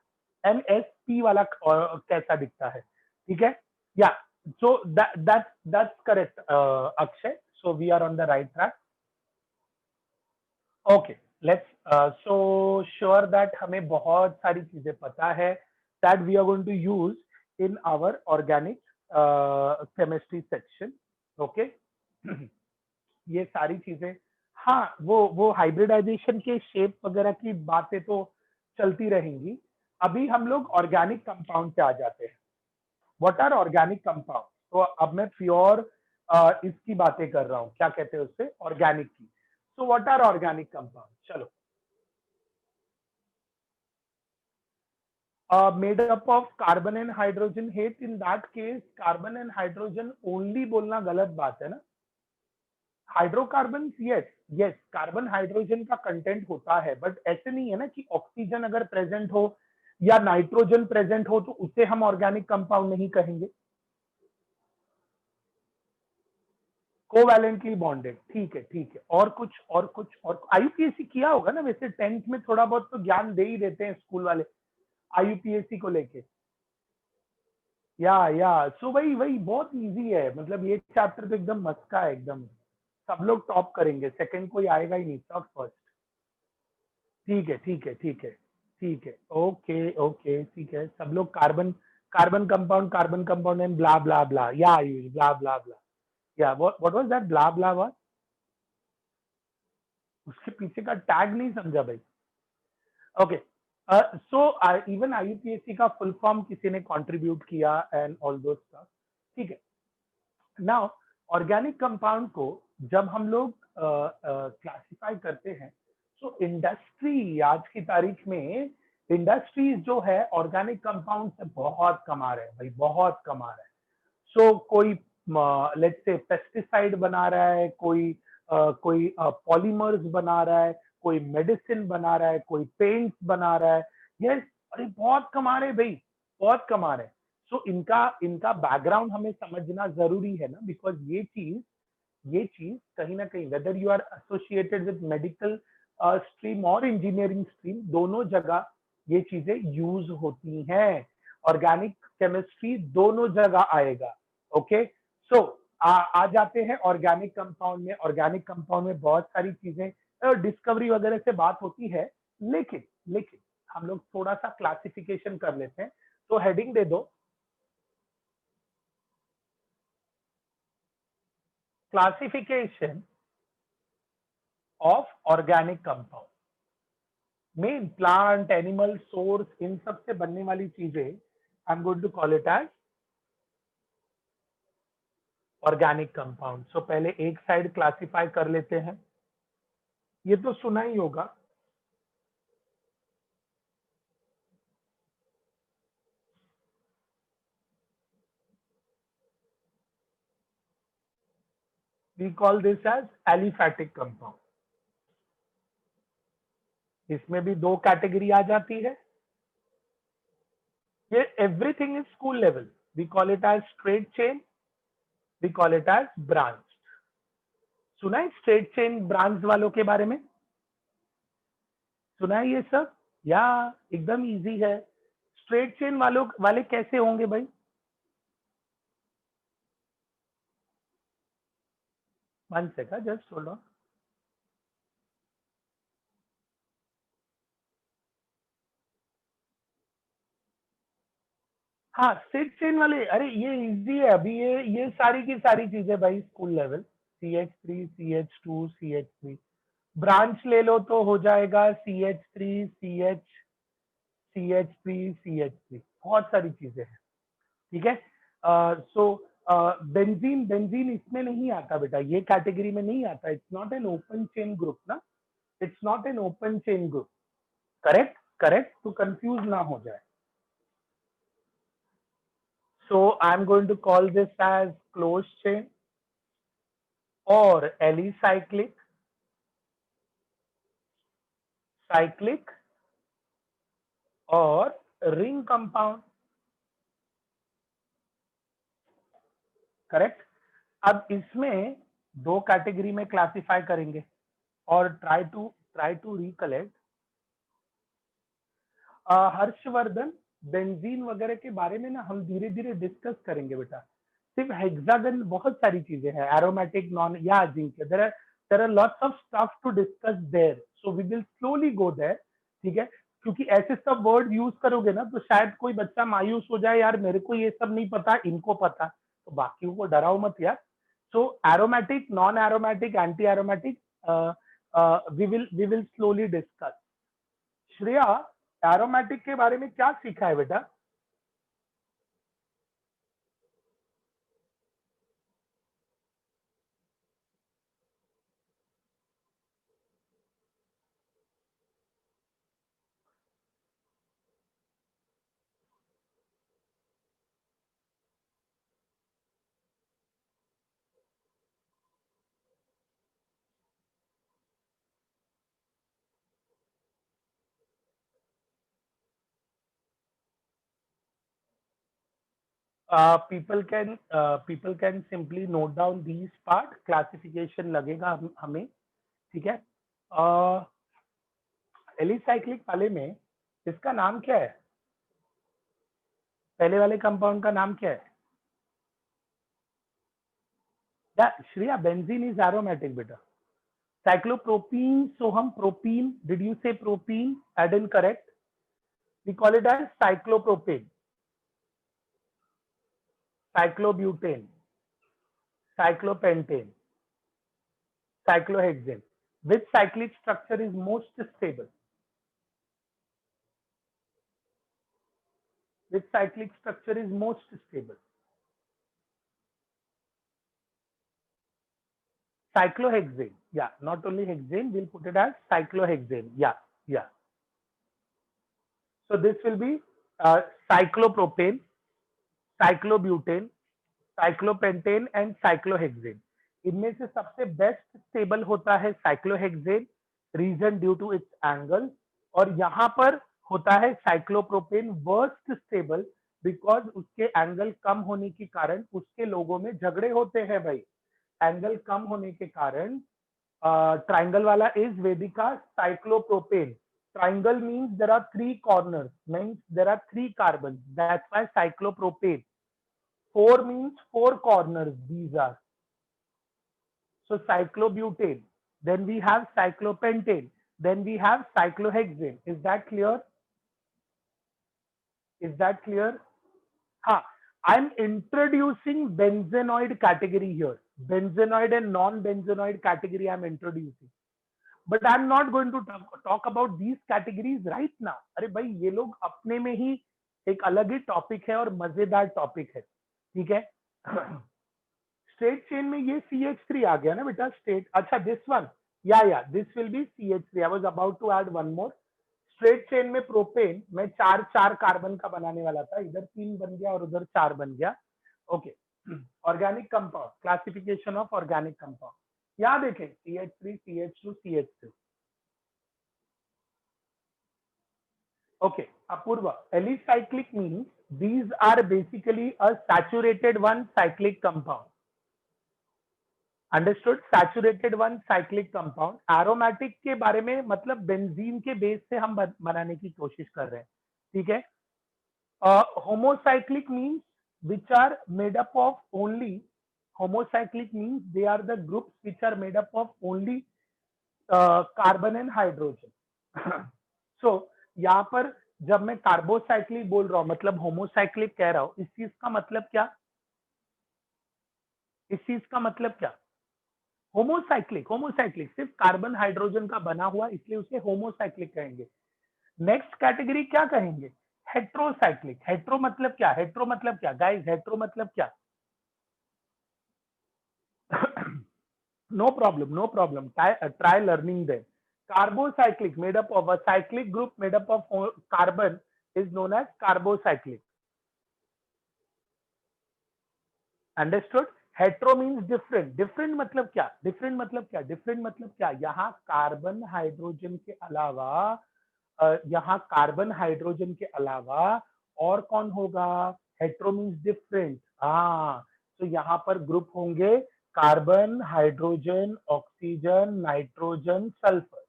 nsp वाला कैसा दिखता है, ठीक है। या so that's correct, Akshay, so we are on the right track. Okay, let's so sure that हमें बहुत सारी चीजें पता है that we are going to use in our organic chemistry section. Okay. ये सारी चीजें, हाँ वो हाइब्रिडाइजेशन के शेप वगैरह की बातें तो चलती रहेंगी। अभी हम लोग ऑर्गेनिक कंपाउंड पे आ जाते हैं। What are organic compound? तो अब मैं प्योर इसकी बातें कर रहा हूँ, क्या कहते हैं उससे, ऑर्गेनिक की। So what are organic compound? चलो, made up of carbon and hydrogen. Hate in that case carbon and hydrogen only बोलना गलत बात है ना। Hydrocarbon, yes yes, carbon hydrogen का कंटेंट होता है, बट ऐसे नहीं है ना कि ऑक्सीजन अगर प्रेजेंट हो या नाइट्रोजन प्रेजेंट हो तो उसे हम ऑर्गेनिक कंपाउंड नहीं कहेंगे। कोवैलेंटली बॉन्डेड, ठीक है ठीक है। और कुछ और कुछ और आईयूपीएससी किया होगा ना वैसे, 10th में थोड़ा बहुत तो ज्ञान दे ही देते हैं स्कूल वाले आईयूपीएससी को लेके। या सो वही वही बहुत इजी है, मतलब ये चैप्टर तो एकदम मस्का है एकदम। सब लोग टॉप करेंगे, सेकंड कोई आएगा ही नहीं, सब फर्स्ट। ठीक है ठीक है ठीक है ठीक है, ओके ओके ठीक है। सब लोग carbon carbon compound and blah blah blah, या ब्ला ब्ला ब्ला, या what was that blah blah what? उसके पीछे का टैग नहीं समझा भाई। ओके, सो इवन आईयूपीएससी का फुल फॉर्म किसी ने कंट्रीब्यूट किया एंड ऑल दो स्टफ, ठीक है। नाउ ऑर्गेनिक कंपाउंड को जब हम लोग क्लासिफाई करते हैं, तो इंडस्ट्री आज की तारीख में, इंडस्ट्रीज जो है ऑर्गेनिक कंपाउंड से बहुत कमा रहे हैं भाई, बहुत कमा रहे हैं। सो कोई लेट्स से पेस्टिसाइड बना रहा है, कोई पॉलीमर्स बना रहा है, कोई मेडिसिन बना रहा है, कोई पेंट बना रहा है, यस। अरे बहुत कमा रहे भाई, बहुत कमा रहे। सो इनका इनका बैकग्राउंड हमें समझना जरूरी है ना, बिकॉज ये चीज कहीं ना कहीं, whether you are associated with medical stream और इंजीनियरिंग स्ट्रीम, दोनों जगह ये चीजें यूज होती हैं। ऑर्गेनिक केमिस्ट्री दोनों जगह आएगा। ओके, सो आ जाते हैं ऑर्गेनिक कंपाउंड में। ऑर्गेनिक कंपाउंड में बहुत सारी चीजें डिस्कवरी वगैरह से बात होती है, लेकिन लेकिन हम लोग थोड़ा सा क्लासिफिकेशन कर लेते हैं। तो हेडिंग दे दो, classification of organic compound. Main plant, animal source, इन सब से बनने वाली चीजें I am going to call it as organic compound. So पहले एक साइड क्लासिफाई कर लेते हैं, ये तो सुना ही होगा, we call this as aliphatic compound. इसमें भी दो कैटेगरी आ जाती है। ये everything is school level, we call it as straight chain, we call it as branch. सुना है स्ट्रेट चेन ब्रांच वालों के बारे में? सुना है ये सब? या एकदम इजी है। स्ट्रेट चेन वालों वाले कैसे होंगे भाई? One second, just hold on. हाँ, स्ट्रेट चेन वाले, अरे ये इजी है। अभी ये सारी की सारी चीजें भाई school level, CH3 CH2 CH3। Branch ले लो तो हो जाएगा CH3 CH CH3 CH3, बहुत सारी चीजें हैं, ठीक है। सो बेंजीन, बेंजीन इसमें नहीं आता बेटा, ये कैटेगरी में नहीं आता। It's not an open chain group ना, it's not an open chain group. Correct correct, तो कंफ्यूज ना हो जाए। So I'm going to call this as closed chain or alicyclic, cyclic और रिंग कंपाउंड। करेक्ट। अब इसमें दो कैटेगरी में क्लासिफाई करेंगे और try to recollect. Harshvardhan, benzene वगैरह के बारे में ना हम धीरे धीरे डिस्कस करेंगे बेटा। सिर्फ हेक्सागन बहुत सारी चीजें हैं, aromatic, non, yeah Ajinkya, there are lots of stuff to discuss there, so we will slowly go there. ठीक है, क्योंकि ऐसे सब वर्ड यूज करोगे ना तो शायद कोई बच्चा मायूस हो जाए, यार मेरे को ये सब नहीं पता, इनको पता, तो बाकियों को डराओ मत यार। So aromatic, non aromatic, anti aromatic, we will slowly discuss. Shreya, aromatic के बारे में क्या सीखा है बेटा? people can simply note down these part, classification लगेगा हमें। ठीक है। एलिसाइक्लिक वाले में इसका नाम क्या है? पहले वाले कंपाउंड का नाम क्या है? या श्रेया, बेंजीन इज एरोमेटिक बेटा। साइक्लोप्रोपीन, so हम propene, did you say propene? I didn't correct. We call it as cyclopropane, cyclobutane, cyclopentane, cyclohexane. Which cyclic structure is most stable? Which cyclic structure is most stable? Cyclohexane. Yeah, not only hexane, we'll put it as cyclohexane. Yeah, yeah. So this will be cyclopropane, cyclobutane, cyclopentane and cyclohexane. इनमें से सबसे best stable होता है cyclohexane, reason due to its angle. और यहाँ पर होता है साइक्लोप्रोपेन वर्स्ट स्टेबल, बिकॉज उसके एंगल कम होने के कारण उसके लोगों में झगड़े होते हैं भाई। एंगल कम होने के कारण ट्राइंगल वाला is Vedika cyclopropane. Triangle means there are three corners, means there are three carbons. That's why cyclopropane. Four means four corners. These are. So cyclobutane. Then we have cyclopentane. Then we have cyclohexane. Is that clear? Is that clear? Ha. I'm introducing benzenoid category here. Benzenoid and non-benzenoid category I'm introducing. But I am not going to talk about these categories right now. अरे भाई ये लोग अपने में ही एक अलग ही topic है और मजेदार टॉपिक है। ठीक है। स्ट्रेट चेन में ये CH3 आ गया ना बेटा, स्ट्रेट। अच्छा this one, yeah this will be CH3। I was about to add one more. Straight chain में प्रोपेन मैं चार चार कार्बन का बनाने वाला था, इधर 3 बन गया और उधर 4 बन गया। Okay. Organic compound, classification of organic compound. यहाँ देखें CH3, CH2, CH3। Okay, Apurva, alicyclic means these are basically a saturated one cyclic compound. Understood? Saturated one cyclic compound. Aromatic के बारे में मतलब बेंजीन के बेस से हम बनाने की कोशिश कर रहे हैं। ठीक है। Homocyclic means which are made up of only, homocyclic means they are the groups which are made up of only carbon and hydrogen. So यहाँ पर जब मैं कार्बोसाइक्लिक बोल रहा हूं मतलब होमोसाइक्लिक कह रहा हूं, इस चीज का मतलब क्या? इस चीज का मतलब क्या? होमोसाइक्लिक, होमोसाइक्लिक सिर्फ कार्बन हाइड्रोजन का बना हुआ, इसलिए उसे होमोसाइक्लिक कहेंगे। नेक्स्ट कैटेगरी क्या कहेंगे? हेट्रोसाइक्लिक। हेट्रो मतलब क्या? हेट्रो मतलब क्या गाइस? हेट्रो मतलब क्या? no problem, no problem. Try learning them. Carbocyclic, made up of a cyclic group made up of carbon, is known as carbocyclic. Understood? Hetero means different. Different मतलब क्या? Different मतलब क्या? Different मतलब क्या? यहाँ carbon hydrogen के अलावा यहाँ कार्बन हाइड्रोजन के अलावा और कौन होगा? Hetero means different. हाँ, तो यहाँ पर ग्रुप होंगे carbon, hydrogen, oxygen, nitrogen, sulphur.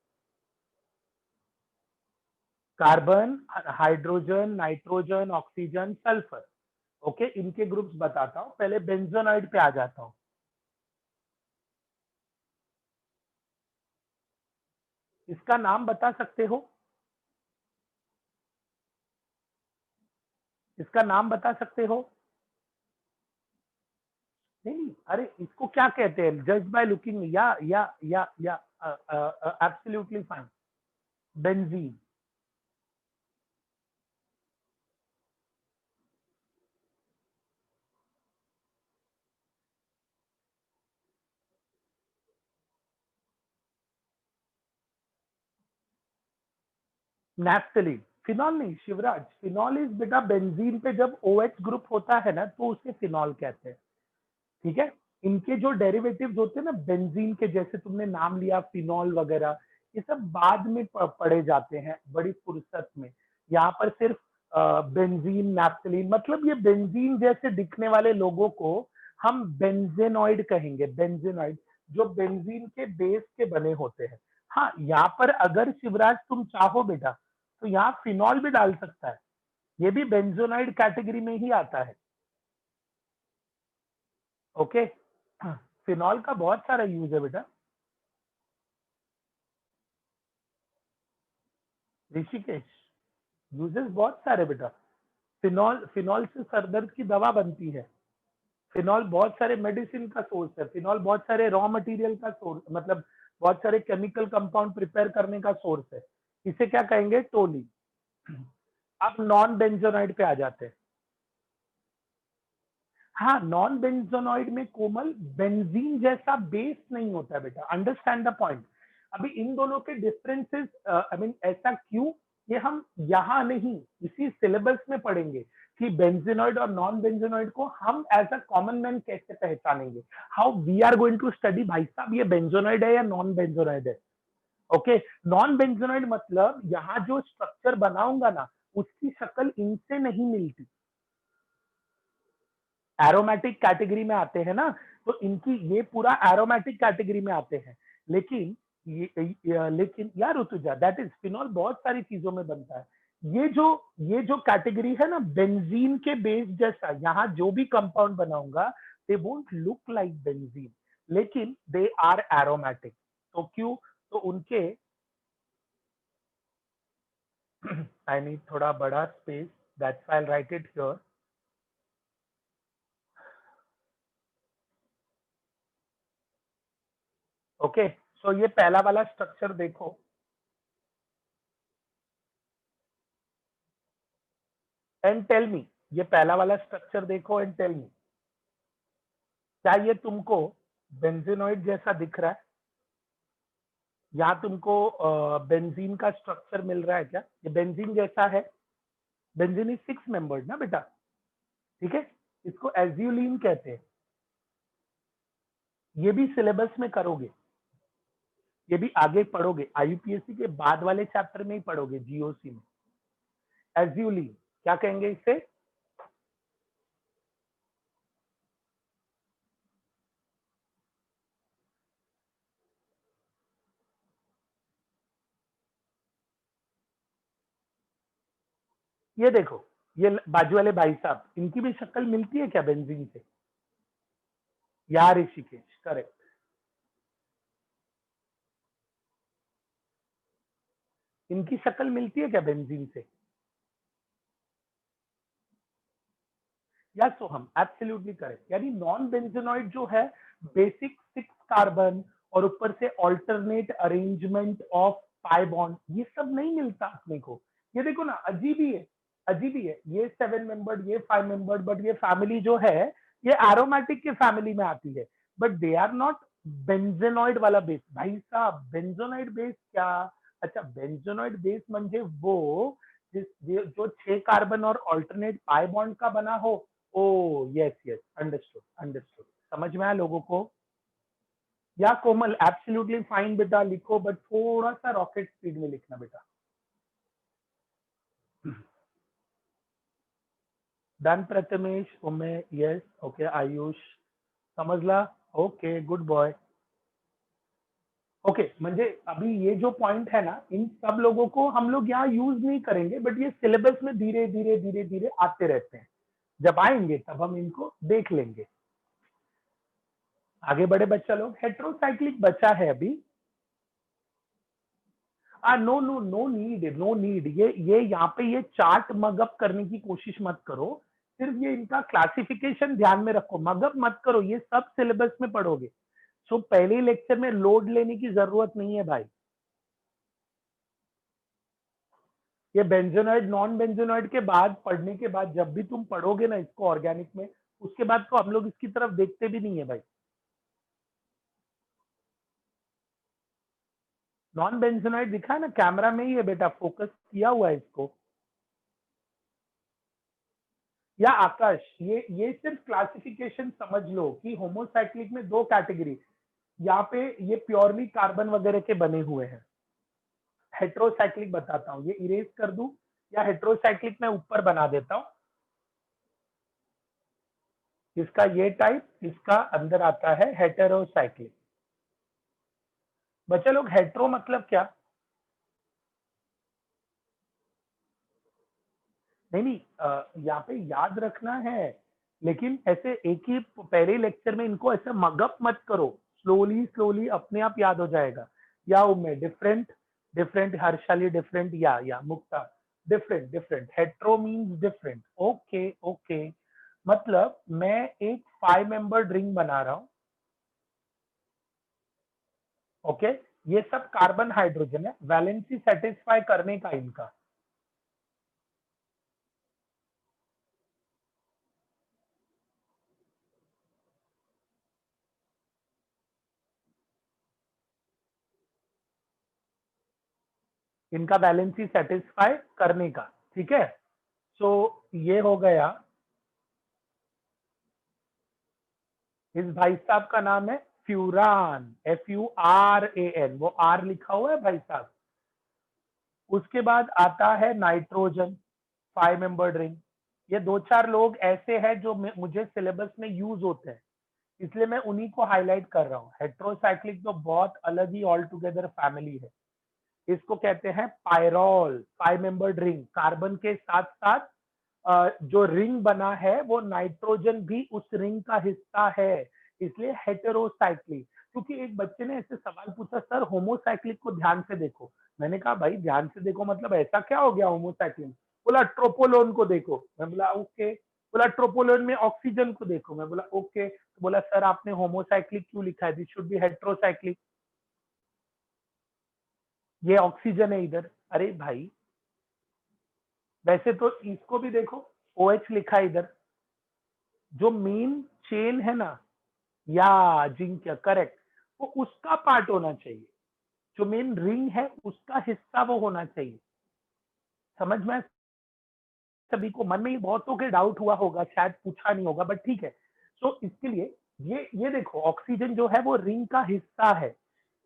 Carbon, hydrogen, nitrogen, oxygen, sulphur. Okay, इनके ग्रुप्स बताता हूं, पहले बेंजोनाइड पे आ जाता हूं। इसका नाम बता सकते हो? इसका नाम बता सकते हो? नहीं, अरे इसको क्या कहते हैं? जस्ट बाय लुकिंग, या absolutely fine. Benzene. Naphthalene. Phenol नहीं शिवराज, फिनॉल इज बेटा बेंजीन पे जब OH ग्रुप होता है ना तो उसे फिनॉल कहते हैं। ठीक है, इनके जो डेरिवेटिव्स होते हैं ना बेंजीन के, जैसे तुमने नाम लिया फिनॉल वगैरह, ये सब बाद में पढ़े जाते हैं बड़ी फुर्सत में। यहाँ पर सिर्फ बेंजीन, नैफ्थलीन, मतलब ये बेंजीन जैसे दिखने वाले लोगों को हम बेंजेनॉइड कहेंगे। बेंजेनॉइड जो बेंजीन के बेस के बने होते हैं। हाँ, यहाँ पर अगर शिवराज तुम चाहो बेटा तो यहाँ फिनॉल भी डाल सकता है, ये भी बेंजोनाइड कैटेगरी में ही आता है। ओके, फिनॉल का बहुत सारा यूज है बेटा। ऋषिकेश, यूजेस बहुत सारे बेटा। फिनॉल, फिनॉल से सरदर्द की दवा बनती है। फिनॉल बहुत सारे मेडिसिन का सोर्स है। फिनॉल बहुत सारे रॉ मटेरियल का सोर्स, मतलब बहुत सारे केमिकल कंपाउंड प्रिपेयर करने का सोर्स है। इसे क्या कहेंगे? टोली। अब नॉन बेंजोनाइड पे आ जाते हैं। हाँ, नॉन बेंजोनॉइड में कोमल बेंजीन जैसा बेस नहीं होता है बेटा, अंडरस्टैंड द पॉइंट। अभी इन दोनों के डिफरेंसेस, आई मीन ऐसा क्यों, ये हम यहाँ नहीं इसी सिलेबस में पढ़ेंगे कि बेंजीनॉइड और नॉन बेंजीनॉइड को हम एज अ कॉमन मैन कैसे पहचानेंगे। How we are going to study भाई साहब ये बेंजोनॉइड है या नॉन बेंजोनॉइड है। ओके, नॉन बेंजोनॉइड मतलब यहाँ जो स्ट्रक्चर बनाऊंगा ना उसकी शक्ल इनसे नहीं मिलती। एरोमेटिक कैटेगरी में आते हैं ना, तो इनकी ये पूरा एरोमेटिक कैटेगरी में आते हैं। लेकिन लेकिन यार ऋतुजा, दैट इज फिनॉल बहुत सारी चीजों में बनता है। ये जो कैटेगरी है ना बेंजीन के बेस जैसा, यहाँ जो भी कंपाउंड बनाऊंगा they won't look like benzene, लेकिन दे आर एरोमेटिक। तो क्यों? तो उनके आई नीड थोड़ा बड़ा space, that's I write it here. Okay, so ये पहला वाला स्ट्रक्चर देखो, एंड टेल मी, ये पहला वाला स्ट्रक्चर देखो एंड टेल मी, क्या ये तुमको बेंजीनॉइड जैसा दिख रहा है? यहाँ तुमको बेंजीन का स्ट्रक्चर मिल रहा है क्या? ये बेंजीन जैसा है? बेंजीन इज 6 मेंबर्ड ना बेटा, ठीक है, इसको एज्यूलिन कहते हैं। ये भी सिलेबस में करोगे, ये भी आगे पढ़ोगे, IUPAC के बाद वाले चैप्टर में ही पढ़ोगे, GOC में। एज्यूलिन क्या कहेंगे इसे? ये देखो, ये बाजू वाले भाई साहब, इनकी भी शक्ल मिलती है क्या बेंजीन से? यार ऋषिकेश, करेक्ट। इनकी शक्ल मिलती है क्या बेंजीन से? या सोहम, एब्सोल्युटली करेक्ट। यानी नॉन बेंजोनॉइड जो है बेसिक 6 कार्बन और ऊपर से alternate arrangement of pi bond, ये सब नहीं मिलता अपने को। ये देखो ना, अजीब ही है, अजीब ही है। ये 7 मेंबर्ड, ये 5 मेंबर्ड, बट ये फैमिली जो है ये एरोमेटिक के फैमिली में आती है, but they are not benzenoid वाला बेस। भाई साहब बेंजोनॉइड बेस क्या? अच्छा, बेंजोनॉइड बेस म्हणजे वो जो 6 कार्बन और ऑल्टरनेट पाई बॉन्ड का बना हो। ओ यस यस, अंडरस्टूड अंडरस्टूड, समझ में आया लोगों को? या कोमल एब्सोल्युटली फाइन बेटा, लिखो बट थोड़ा सा रॉकेट स्पीड में लिखना बेटा। डन प्रथमेश, उमे, यस, ओके, आयुष समजला, ओके, गुड बॉय। ओके, म्हणजे अभी ये जो पॉइंट है ना, इन सब लोगों को हम लोग यहाँ यूज नहीं करेंगे, बट ये सिलेबस में धीरे धीरे धीरे धीरे आते रहते हैं। जब आएंगे तब हम इनको देख लेंगे। आगे बढ़े बच्चा लोग, हेट्रोसाइक्लिक बचा है अभी। No no no need, no need, ये यहाँ पे ये चार्ट मगअप करने की कोशिश मत करो, सिर्फ ये इनका क्लासिफिकेशन ध्यान में रखो, मगअप मत करो, ये सब सिलेबस में पढ़ोगे। सो पहले लेक्चर में लोड लेने की जरूरत नहीं है भाई। ये बेंजोनॉइड नॉन बेंजोनॉइड के बाद पढ़ने के बाद जब भी तुम पढ़ोगे ना इसको ऑर्गेनिक में, उसके बाद तो हम लोग इसकी तरफ देखते भी नहीं है भाई। नॉन बेंजोनॉइड दिखा है ना, कैमरा में ही है बेटा, फोकस किया हुआ है इसको। या आकाश, ये सिर्फ क्लासिफिकेशन समझ लो कि होमोसाइक्लिक में दो कैटेगरी, यहाँ पे ये प्योरली कार्बन वगैरह के बने हुए हैं। हेट्रोसाइक्लिक बताता हूँ, ये इरेज कर दूं या हेट्रोसाइक्लिक में ऊपर बना देता हूँ। इसका ये टाइप, इसका अंदर आता है हेटेरोसाइक्लिक। बच्चे लोग हेट्रो मतलब क्या? नहीं, यहाँ पे याद रखना है, लेकिन ऐसे एक ही पहले लेक्चर में इनको ऐसे मगअप मत करो, स्लोली स्लोली अपने आप याद हो जाएगा। या उनमें different, different, Harshali different, yeah Mukta different, different, hetero means different, okay okay. मतलब मैं एक 5 मेंबर रिंग बना रहा हूं, ओके, ये सब कार्बन हाइड्रोजन है, वैलेंसी सेटिस्फाई करने का इनका, इनका वैलेंसी सेटिस्फाई करने का, ठीक है। सो ये हो गया। इस भाई साहब का नाम है फ्यूरान, FURAN, वो आर लिखा हुआ है भाई साहब। उसके बाद आता है नाइट्रोजन, 5 मेंबर्ड रिंग। ये दो चार लोग ऐसे हैं जो मुझे सिलेबस में यूज होते हैं, इसलिए मैं उन्हीं को हाईलाइट कर रहा हूँ। हेट्रोसाइक्लिक तो बहुत अलग ही ऑल टुगेदर फैमिली है। इसको कहते हैं पायरॉल, 5 मेंबर्ड रिंग। कार्बन के साथ साथ जो रिंग बना है वो नाइट्रोजन भी उस रिंग का हिस्सा है, इसलिए हेटेरोसाइक्लिक। क्योंकि एक बच्चे ने ऐसे सवाल पूछा, सर होमोसाइक्लिक को ध्यान से देखो। मैंने कहा भाई ध्यान से देखो मतलब ऐसा क्या हो गया होमोसाइक्लिक? बोला ट्रोपोलोन को देखो। मैं बोला ओके। बोला ट्रोपोलोन में ऑक्सीजन को देखो। मैं बोला ओके। तो बोला सर आपने होमोसाइक्लिक क्यों लिखा है, दिस शुड बी हेटेरोसाइक्लिक, ये ऑक्सीजन है इधर। अरे भाई वैसे तो इसको भी देखो, OH लिखा है इधर, जो मेन चेन है ना, या जिंक, करेक्ट, वो उसका पार्ट होना चाहिए, जो मेन रिंग है उसका हिस्सा वो होना चाहिए। समझ में? सभी को मन में ही बहुतों के डाउट हुआ होगा, शायद पूछा नहीं होगा, बट ठीक है। सो इसके लिए ये देखो, ऑक्सीजन जो है वो रिंग का हिस्सा है,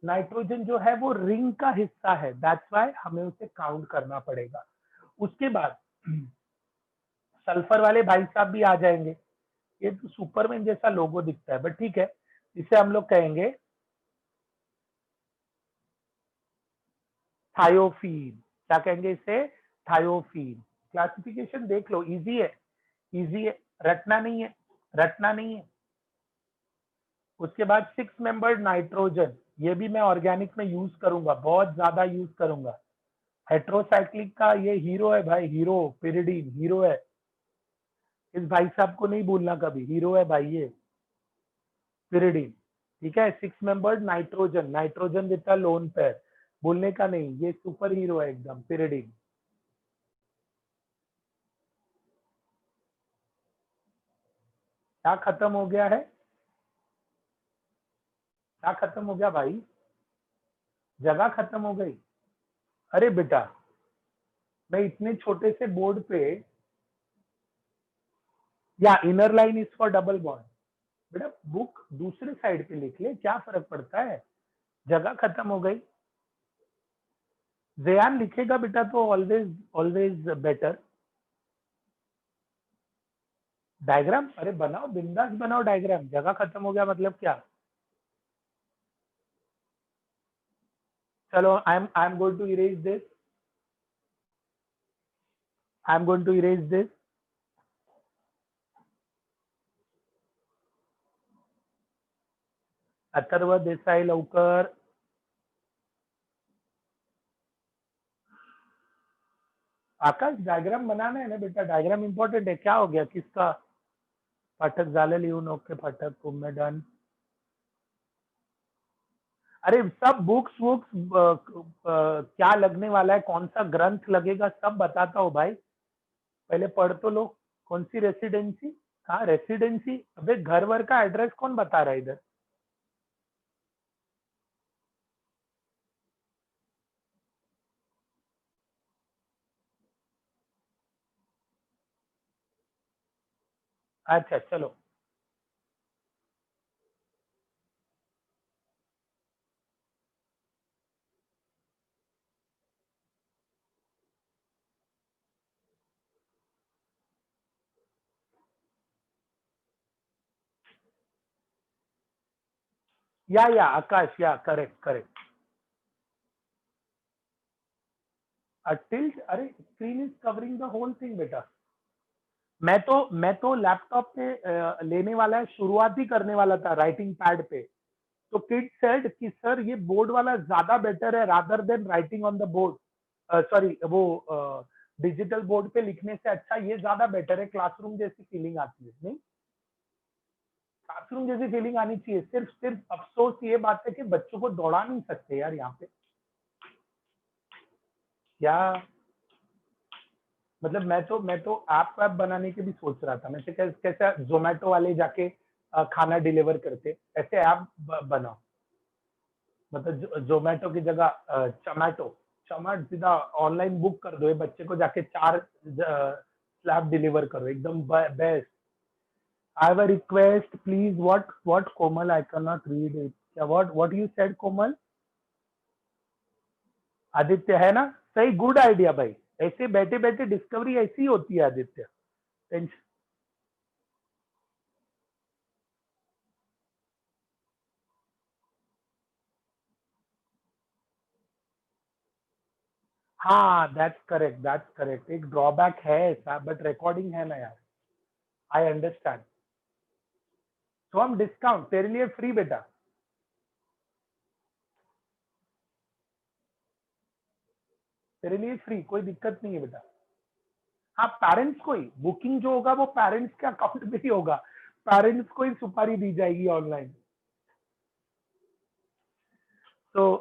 नाइट्रोजन जो है वो रिंग का हिस्सा है, दैट्स व्हाई हमें उसे काउंट करना पड़ेगा। उसके बाद सल्फर वाले भाई साहब भी आ जाएंगे। ये तो सुपरमैन जैसा लोगो दिखता है, बट ठीक है, इसे हम लोग कहेंगे थायोफीन। क्या कहेंगे इसे? थायोफीन। क्लासिफिकेशन देख लो, इजी है, इजी है, रटना नहीं है, रटना नहीं है। उसके बाद 6 मेंबर्ड नाइट्रोजन, ये भी मैं ऑर्गेनिक में यूज करूंगा, बहुत ज्यादा यूज करूंगा। हेट्रोसाइक्लिक का ये हीरो है भाई, हीरो, पिरिडीन हीरो है। इस भाई साहब को नहीं भूलना कभी, हीरो है भाई ये पिरिडीन, ठीक है। 6 membered nitrogen, nitrogen with a lone pair, भूलने का नहीं, ये सुपर हीरो है एकदम, पिरिडीन। क्या खत्म हो गया है? क्या खत्म हो गया भाई? जगह खत्म हो गई? अरे बेटा, मैं इतने छोटे से बोर्ड पे, या inner line is for double bond, बेटा बुक दूसरे साइड पे लिख ले, क्या फर्क पड़ता है? जगह खत्म हो गई, जयान लिखेगा बेटा तो ऑलवेज ऑलवेज बेटर। डायग्राम, अरे बनाओ, बिंदास बनाओ डायग्राम, जगह खत्म हो गया मतलब क्या। चलो I am going to erase this, I am going to erase this. Atharva Desai लवकर। आकाश डायग्राम बनाना है ना बेटा, डायग्राम इंपॉर्टेंट है। क्या हो गया, किसका। पाठक झाले लिहून, ओके पाठक तुम्हें डन। अरे सब बुक्स वुक्स क्या लगने वाला है, कौन सा ग्रंथ लगेगा सब बताता हूँ भाई, पहले पढ़ तो लो। कौन सी रेसिडेंसी, कहाँ रेसिडेंसी, अबे घर वर का एड्रेस कौन बता रहा है इधर। अच्छा चलो। या Akash, yeah correct correct. Tilt, अरे screen is covering the whole thing बेटा। मैं तो लैपटॉप पे लेने वाला है, शुरुआत ही करने वाला था राइटिंग पैड पे। तो किड सेड कि सर ये बोर्ड वाला ज्यादा बेटर है rather than writing on the board, sorry वो डिजिटल बोर्ड पे लिखने से अच्छा ये ज्यादा बेटर है, क्लासरूम जैसी फीलिंग आती है। नहीं, क्लासरूम जैसी फीलिंग आनी चाहिए। सिर्फ सिर्फ अफसोस ये बात है कि बच्चों को दौड़ा नहीं सकते यार यहाँ पे। क्या मतलब, मैं तो ऐप वैप बनाने की भी सोच रहा था। मैं से कैसे जोमेटो वाले जाके खाना डिलीवर करते, ऐसे ऐप बनाओ। मतलब जोमेटो की जगह चमैटो, चमाट सीधा ऑनलाइन बुक कर दो, ये बच्चे को जाके 4 स्लैब डिलीवर करो, एकदम best. I have a request please, what Komal, I can not read it. क्या, व्हाट यू सेड कोमल। आदित्य है ना, सही, गुड आइडिया भाई। ऐसे बैठे बैठे डिस्कवरी ऐसी ही होती है आदित्य। टेंशन। हाँ दैट्स करेक्ट, एक ड्रॉबैक है ऐसा, बट रिकॉर्डिंग है ना यार। I understand. तो हम डिस्काउंट तेरे लिए फ्री बेटा, तेरे लिए फ्री, कोई दिक्कत नहीं है बेटा। हाँ पेरेंट्स को ही बुकिंग जो होगा वो पेरेंट्स के अकाउंट में ही होगा, पेरेंट्स को ही सुपारी दी जाएगी ऑनलाइन। तो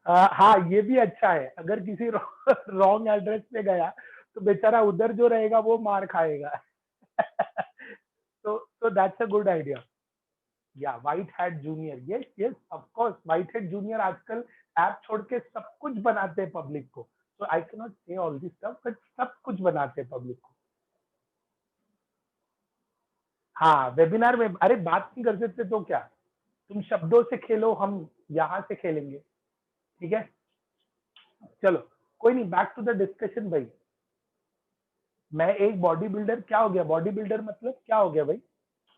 हाँ ये भी अच्छा है, अगर किसी रॉन्ग एड्रेस पे गया तो बेचारा उधर जो रहेगा वो मार खाएगा। तो दैट्स अ गुड आइडिया। या white hat junior, yes yes of course, white hat junior आजकल ऐप छोड़ के सब कुछ बनाते हैं पब्लिक को। तो आई कैन नॉट से ऑल दिस स्टफ, बट सब कुछ बनाते हैं पब्लिक को। हाँ वेबिनार में, अरे बात नहीं कर सकते तो क्या, तुम शब्दों से खेलो, हम यहाँ से खेलेंगे। ठीक है, चलो कोई नहीं, बैक टू द डिस्कशन भाई। मैं एक बॉडी बिल्डर, क्या हो गया बॉडी बिल्डर मतलब, क्या हो गया भाई।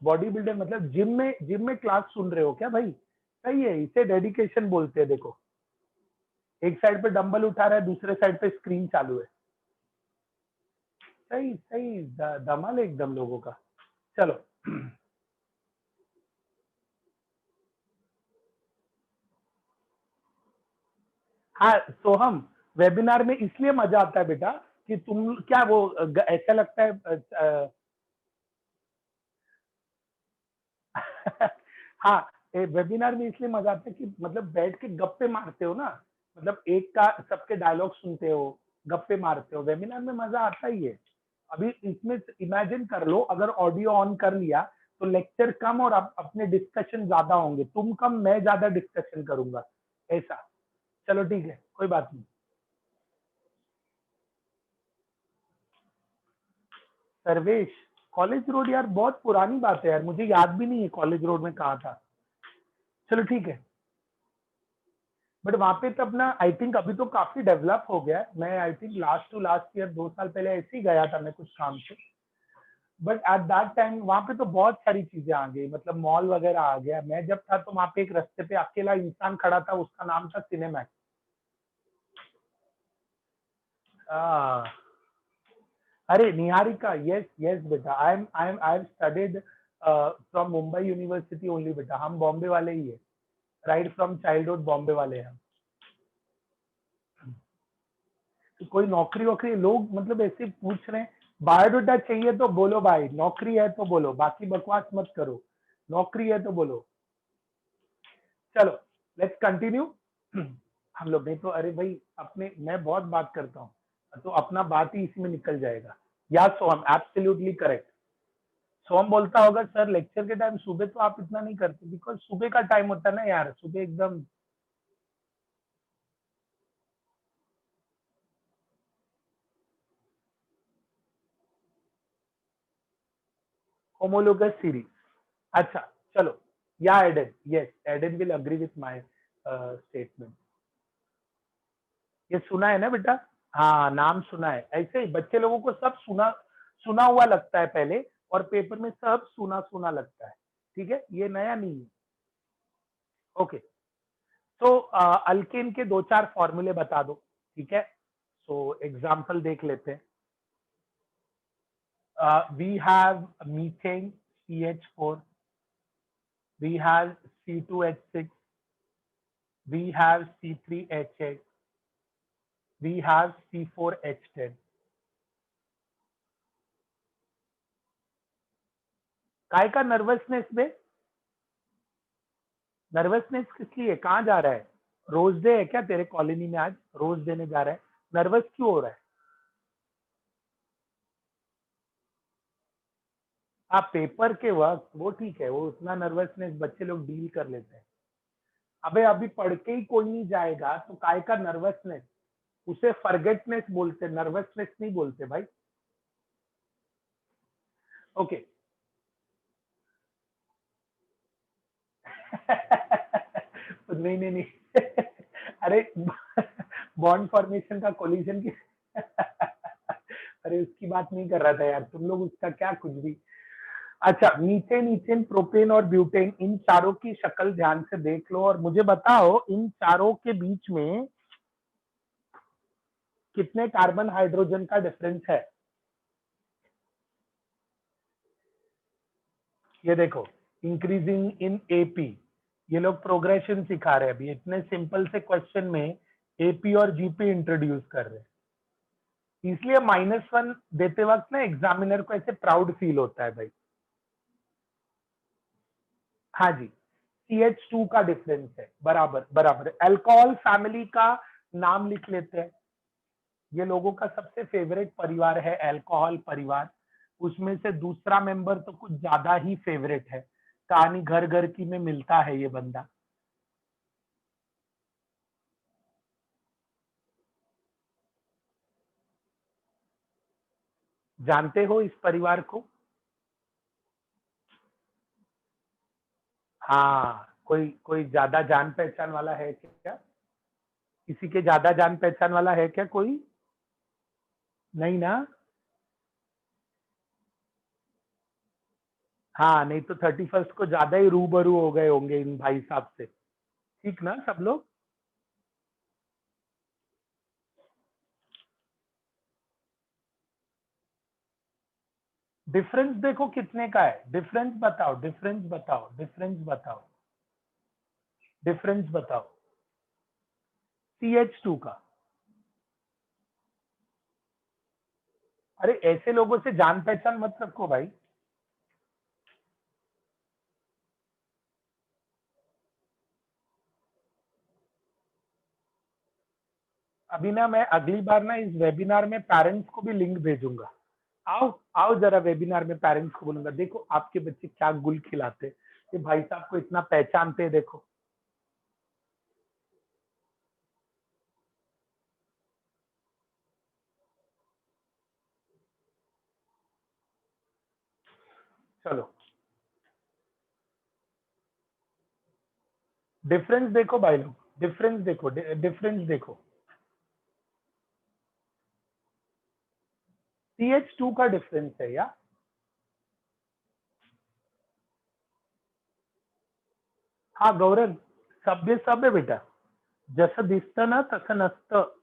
बॉडी बिल्डर मतलब जिम में क्लास सुन रहे हो क्या भाई। सही है, इसे डेडिकेशन बोलते हैं। देखो एक साइड पे डंबल उठा रहा है, दूसरे साइड पे स्क्रीन चालू है। सही सही, धमाल है एकदम लोगों का। चलो। हाँ सोहम, वेबिनार में इसलिए मजा आता है बेटा कि तुम क्या वो ऐसा लगता है हाँ, वेबिनार में इसलिए मजा आता है कि मतलब बैठ के गप्पे मारते हो ना, मतलब एक का सबके डायलॉग सुनते हो, गप्पे मारते हो, वेबिनार में मजा आता ही है। अभी इसमें इमेजिन कर लो, अगर ऑडियो ऑन कर लिया तो लेक्चर कम और अपने डिस्कशन ज्यादा होंगे, तुम कम मैं ज्यादा डिस्कशन करूंगा, ऐसा। चलो ठीक है, कोई बात नहीं। सर्वेश, कॉलेज रोड यार बहुत पुरानी बात है यार, मुझे याद भी नहीं है कॉलेज रोड में कहा था। चलो ठीक है, बट वहां पे तो अपना आई थिंक अभी तो काफी डेवलप हो गया है। मैं I think last to last year 2 साल पहले ऐसे ही गया था मैं कुछ काम से, बट एट दैट टाइम वहां पे तो बहुत सारी चीजें आ गई, मतलब मॉल वगैरह आ गया। मैं जब था तो वहां पे एक रास्ते पे अकेला इंसान खड़ा था, उसका नाम था सिनेमैक्स। आ, अरे निहारिका, यस यस बेटा, I am studied from Mumbai university only बेटा, हम बॉम्बे वाले ही है, राइट फ्रॉम चाइल्डहुड बॉम्बे वाले हैं। तो कोई नौकरी वोकरी लोग मतलब ऐसे पूछ रहे हैं, बायोडाटा चाहिए तो बोलो भाई, नौकरी है तो बोलो, बाकी बकवास मत करो, नौकरी है तो बोलो। चलो लेट्स कंटिन्यू। हम लोग नहीं तो, अरे भाई अपने, मैं बहुत बात करता हूँ तो अपना बात ही इसी में निकल जाएगा। या सोहम एब्सोल्युटली करेक्ट। सोहम बोलता होगा सर लेक्चर के टाइम सुबह तो आप इतना नहीं करते, बिकॉज सुबह का टाइम होता है ना यार, सुबह एकदम होमोलोगस सीरीज। अच्छा चलो, yeah Aidan, yes Aidan will agree with my statement. ये सुना है ना बेटा? हाँ नाम सुना है, ऐसे ही बच्चे लोगों को सब सुना सुना हुआ लगता है पहले, और पेपर में सब सुना सुना लगता है। ठीक है, ये नया नहीं है। ओके, तो अल्केन के 2-4 फॉर्मूले बता दो। ठीक है, सो एग्जाम्पल देख लेते हैं। We have methane CH4, we have C2H6, we have C3H8, we have C4H10। काय का नर्वसनेस में? नर्वसनेस किस लिए, कहाँ जा रहा है? रोज डे है क्या तेरे कॉलोनी में? आज रोज देने जा रहा है, नर्वस क्यों हो रहा है? आप पेपर के वक्त वो ठीक है, वो उतना नर्वसनेस बच्चे लोग डील कर लेते हैं। अबे अभी पढ़ के ही कोई नहीं जाएगा तो काय का नर्वसनेस? उसे फॉरगेटनेस बोलते, नर्वसनेस नहीं बोलते भाई। ओके। नहीं नहीं नहीं। अरे बॉन्ड फॉर्मेशन का कोलिजन की अरे उसकी बात नहीं कर रहा था यार, तुम लोग उसका क्या कुछ भी। अच्छा, मीथेन, इथेन, प्रोपेन और ब्यूटेन, इन चारों की शक्ल ध्यान से देख लो और मुझे बताओ इन चारों के बीच में कितने कार्बन हाइड्रोजन का डिफरेंस है। ये देखो, इंक्रीजिंग इन एपी, ये लोग प्रोग्रेशन सिखा रहे हैं अभी, इतने सिंपल से क्वेश्चन में एपी और जीपी इंट्रोड्यूस कर रहे हैं, इसलिए -1 देते वक्त ना एग्जामिनर को ऐसे प्राउड फील होता है भाई। हाँ जी, CH2 का डिफरेंस है, बराबर बराबर। अल्कोहल फैमिली का नाम लिख लेते हैं, ये लोगों का सबसे फेवरेट परिवार है अल्कोहल परिवार, उसमें से दूसरा मेंबर तो कुछ ज्यादा ही फेवरेट है, कहानी घर घर की में मिलता है ये बंदा। जानते हो इस परिवार को? हाँ, कोई कोई ज्यादा जान पहचान वाला है क्या? किसी के ज्यादा जान पहचान वाला है क्या कोई? नहीं ना? हाँ, नहीं तो 31st को ज्यादा ही रूबरू हो गए होंगे इन भाई साहब से। ठीक ना सब लोग? डिफरेंस देखो कितने का है, डिफरेंस बताओ, डिफरेंस बताओ, डिफरेंस बताओ, डिफरेंस बताओ। CH2 का। अरे ऐसे लोगों से जान पहचान मत रखो भाई। अभी ना मैं अगली बार ना इस वेबिनार में पेरेंट्स को भी लिंक भेजूंगा। आओ आओ जरा वेबिनार में, पेरेंट्स को बोलूंगा देखो आपके बच्चे क्या गुल खिलाते, ये भाई साहब को इतना पहचानते हैं देखो। चलो डिफरेंस देखो भाई लोग, डिफरेंस देखो, डिफरेंस देखो। CH2 का डिफरेंस है या हा गौरव, सभ्य सभ्य बेटा, जसं दिसतं ना तसं नसतं.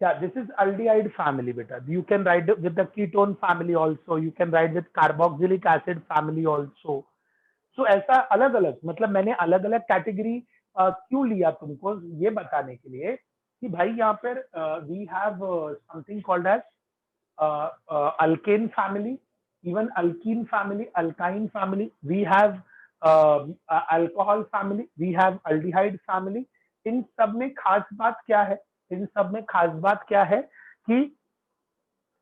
Yeah, this is aldehyde family beta. You can write with the ketone family also. You can write with carboxylic acid family also. So ऐसा अलग अलग, मतलब मैंने अलग अलग कैटेगरी क्यों लिया तुमको ये बताने के लिए कि भाई यहाँ पर we have something called as alkane family, even alkene family, alkyne family. We have alcohol family, we have aldehyde family. इन सब में खास बात क्या है, इन सब में खास बात क्या है कि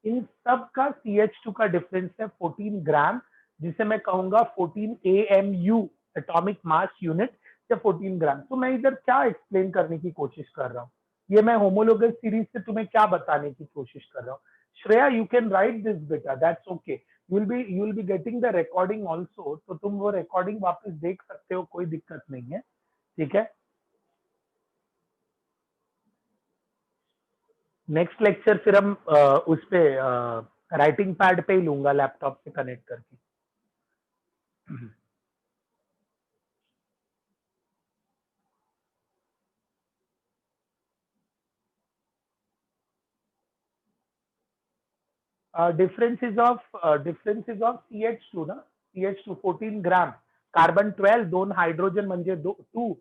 इन सब का CH2 का डिफरेंस है 14 ग्राम, जिसे मैं कहूंगा 14 AMU, एटॉमिक मास यूनिट, या 14 ग्राम. तो मैं इधर क्या एक्सप्लेन करने की कोशिश कर रहा हूँ, ये मैं होमोलोगस सीरीज से तुम्हें क्या बताने की कोशिश कर रहा हूँ. Shreya, you can write this बेटा, that's okay. You will be getting the recording also, तो तुम वो रिकॉर्डिंग वापस देख सकते हो, कोई दिक्कत नहीं है. ठीक है. नेक्स्ट लेक्चर फिर हम उस पे राइटिंग पैड पे ही लूंगा, लैपटॉप से कनेक्ट करके. differences of CH2 ना, CH2 14 ग्राम, कार्बन 12, दोन हाइड्रोजन म्हणजे 2.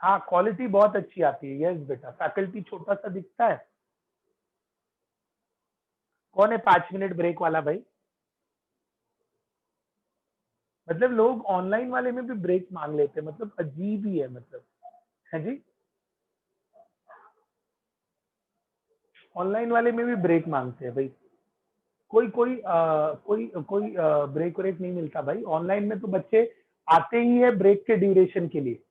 हाँ, क्वालिटी बहुत अच्छी आती है. यस बेटा, फैकल्टी छोटा सा दिखता है. कौन है 5 मिनट ब्रेक वाला भाई? मतलब लोग ऑनलाइन वाले में भी ब्रेक मांग लेते हैं, मतलब अजीब ही है, मतलब है जी. ऑनलाइन वाले में भी ब्रेक मांगते हैं भाई. कोई कोई कोई ब्रेक व्रेक नहीं मिलता भाई. ऑनलाइन में तो बच्चे आते ही है ब्रेक के ड्यूरेशन के लिए.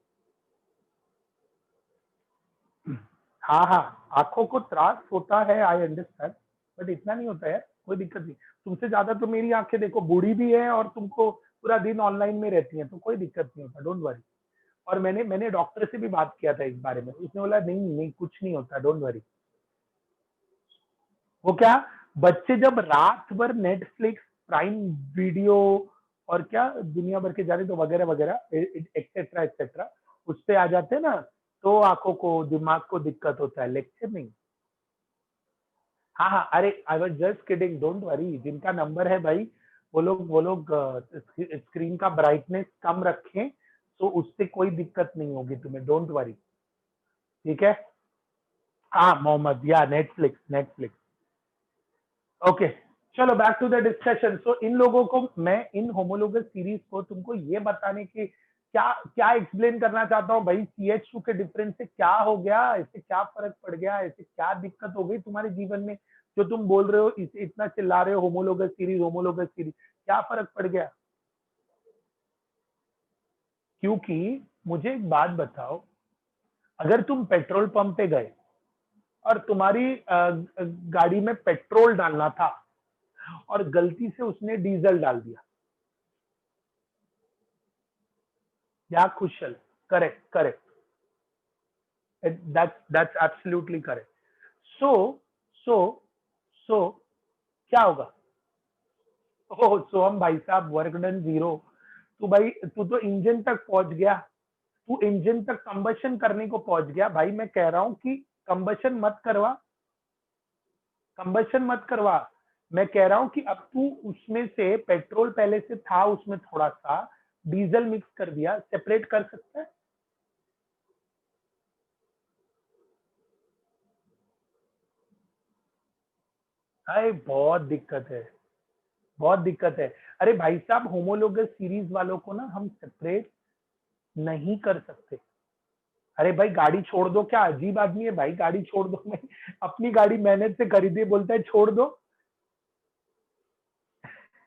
हाँ हाँ, आंखों को त्रास होता है, आई अंडरस्टैंड, बट इतना नहीं होता है, कोई दिक्कत नहीं. तुमसे ज्यादा तो मेरी आंखें देखो बूढ़ी भी है, और तुमको पूरा दिन ऑनलाइन में रहती हैं, तो कोई दिक्कत नहीं होता, डोंट वरी. और मैंने मैंने डॉक्टर से भी बात किया था इस बारे में, उसने बोला नहीं नहीं कुछ नहीं होता, डोंट वरी. वो क्या, बच्चे जब रात भर नेटफ्लिक्स, प्राइम वीडियो और क्या दुनिया भर के जाने तो वगैरह वगैरह एक्सेट्रा एक्सेट्रा उस पे आ जाते हैं ना, तो आंखों को दिमाग को दिक्कत होता है, लेक्चर नहीं. हाँ हाँ, अरे I was just kidding, don't worry. जिनका नंबर है भाई, वो लोग स्क्रीन का ब्राइटनेस कम रखें, तो उससे कोई दिक्कत नहीं होगी तुम्हें, डोंट वरी. ठीक है. हाँ मोहम्मद, या नेटफ्लिक्स नेटफ्लिक्स. ओके, चलो बैक टू द डिस्कशन. सो इन लोगों को मैं, इन होमोलोगस सीरीज को तुमको ये बताने की क्या क्या एक्सप्लेन करना चाहता हूँ भाई. CH2 के डिफरेंस से क्या हो गया, इससे क्या फर्क पड़ गया, इससे क्या दिक्कत हो गई तुम्हारे जीवन में, जो तुम बोल रहे हो, इतना चिल्ला रहे हो होमोलोगस सीरीज होमोलोगस सीरीज, क्या फर्क पड़ गया. क्योंकि मुझे एक बात बताओ, अगर तुम पेट्रोल पंप पे गए और तुम्हारी गाड़ी में पेट्रोल डालना था और गलती से उसने डीजल डाल दिया, yeah Kushal, correct correct, that's absolutely correct. so so so क्या होगा. ओह सोहम भाई साहब, वर्क डन 0. तू भाई, तू तो इंजन तक पहुंच गया, तू इंजन तक कंबशन करने को पहुंच गया भाई. मैं कह रहा हूं कि कंबशन मत करवा, कंबशन मत करवा. मैं कह रहा हूं कि अब तू उसमें से पेट्रोल पहले से था, उसमें थोड़ा सा डीजल मिक्स कर दिया, सेपरेट कर सकता है. अरे बहुत दिक्कत है, बहुत दिक्कत है. अरे भाई साहब, होमोलोगस सीरीज वालों को ना हम सेपरेट नहीं कर सकते. अरे भाई गाड़ी छोड़ दो, क्या अजीब आदमी है भाई, गाड़ी छोड़ दो. मैं अपनी गाड़ी मेहनत से खरीदी, बोलता है छोड़ दो.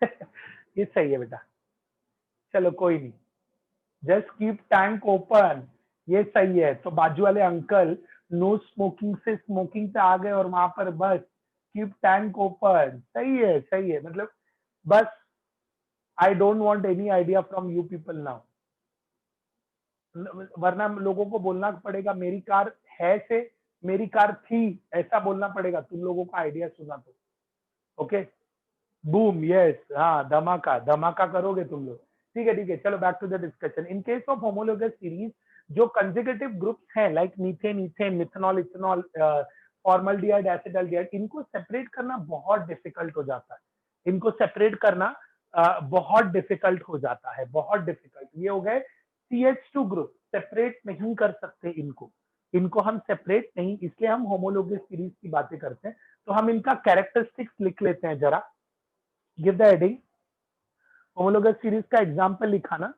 ये सही है बेटा, चलो कोई नहीं, जस्ट कीप टैंक ओपन. ये सही है. तो बाजू वाले अंकल नो स्मोकिंग से स्मोकिंग पे आ गए, और वहां पर बस कीप टैंक ओपन. सही है सही है, मतलब बस I don't want any idea from you people now, वरना लोगों को बोलना पड़ेगा मेरी कार है से मेरी कार थी, ऐसा बोलना पड़ेगा तुम लोगों का आइडिया सुना तो। ओके, बूम, यस, हाँ, धमाका धमाका करोगे तुम लोग। ठीक है, चलो back to the discussion. In case of homologous series, जो कंसेक्यूटिव ग्रुप्स हैं like methane, ethane, methanol, ethanol, formaldehyde, acetaldehyde, इनको सेपरेट करना बहुत डिफिकल्ट हो जाता है। इनको सेपरेट करना बहुत डिफिकल्ट हो जाता है, बहुत डिफिकल्ट। ये हो गए CH2 ग्रुप, सेपरेट नहीं कर सकते इनको, इनको हम सेपरेट नहीं, इसलिए हम होमोलोगस सीरीज की बातें करते हैं। तो हम इनका कैरेक्टरिस्टिक्स लिख लेते हैं जरा। Give the heading, homologous series का एग्जांपल लिखाना,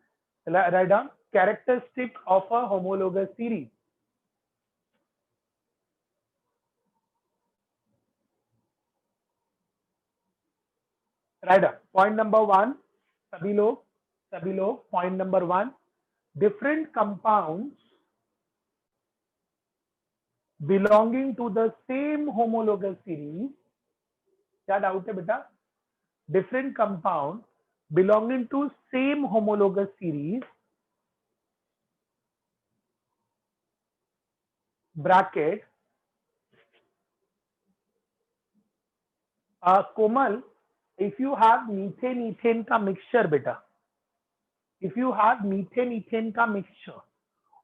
write down characteristic of a homologous series. Write down point number 1, सभी लोग point number 1, different compounds belonging to the same homologous series. क्या डाउट है बेटा? Different compound belonging to same homologous series bracket Komal, if you have methane ethane का mixture बेटा, if you have methane ethane का mixture,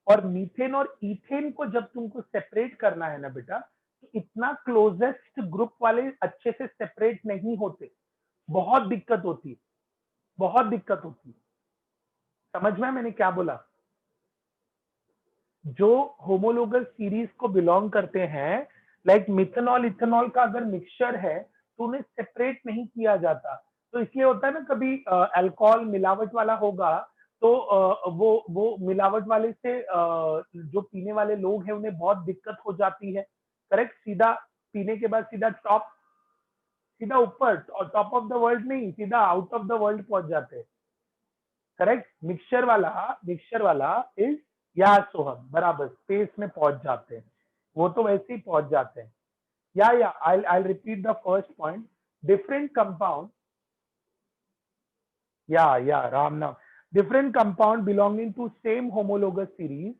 और methane और ethane को जब तुमको सेपरेट करना है ना बेटा, तो इतना क्लोजेस्ट ग्रुप वाले अच्छे से सेपरेट नहीं होते, बहुत दिक्कत होती है, बहुत दिक्कत होती है। समझ में मैंने क्या बोला? जो होमोलोगस सीरीज को बिलोंग करते हैं, लाइक मिथेनॉल इथेनॉल का अगर मिक्सचर है तो उन्हें सेपरेट नहीं किया जाता। तो इसलिए होता है ना, कभी अल्कोहल मिलावट वाला होगा तो वो मिलावट वाले से जो पीने वाले लोग हैं उन्हें बहुत दिक्कत हो जाती है। करेक्ट, सीधा पीने के बाद सीधा ऊपर और टॉप ऑफ द वर्ल्ड नहीं, सीधा आउट ऑफ द वर्ल्ड पहुंच जाते हैं। करेक्ट, मिक्सचर वाला इज, या सोहम बराबर स्पेस में पहुंच जाते हैं, वो तो वैसे ही पहुंच जाते हैं। या I repeat the first point, different compound, या राम नाम, different compound belonging to same homologous series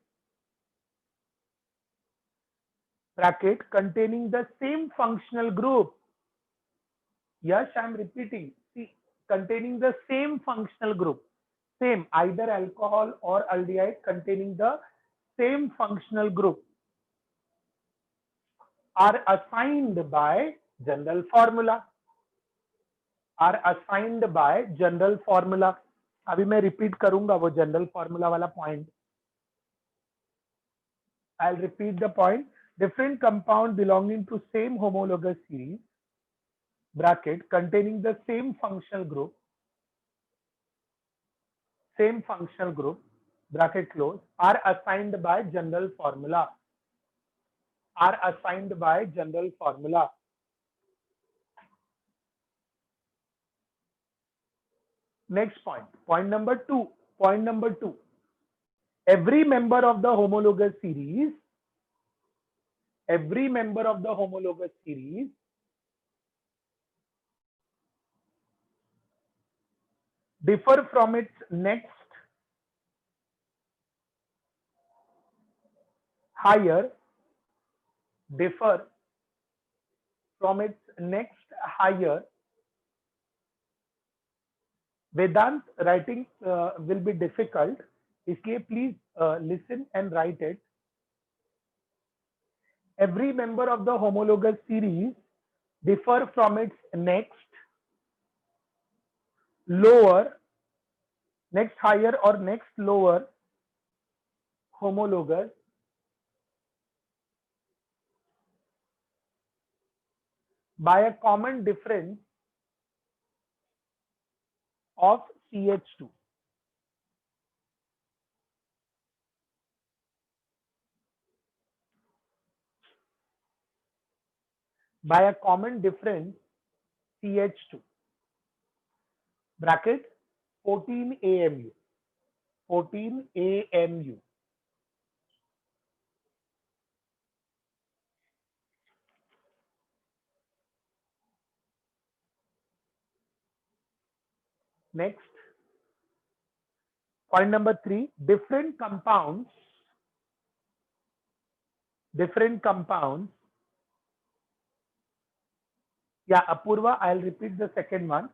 bracket containing the same functional group. Yes, I am repeating, see, containing the same functional group, same, either alcohol or aldehyde containing the same functional group are assigned by general formula, are assigned by general formula. अभी मैं repeat करूंगा वो general formula वाला point. I'll repeat the point. Different compound belonging to same homologous series bracket containing the same functional group bracket close are assigned by general formula. Are assigned by general formula. Next point, point number two. Point number two. Every member of the homologous series, differ from its next higher, Vedant, writing will be difficult, इसलिए please listen and write it. Every member of the homologous series differ from its next higher or next lower homologous by a common difference of CH2. By a common difference CH2 bracket 14 AMU. Next, Point number 3, different compounds. Yeah, Apurva, I'll repeat the second one.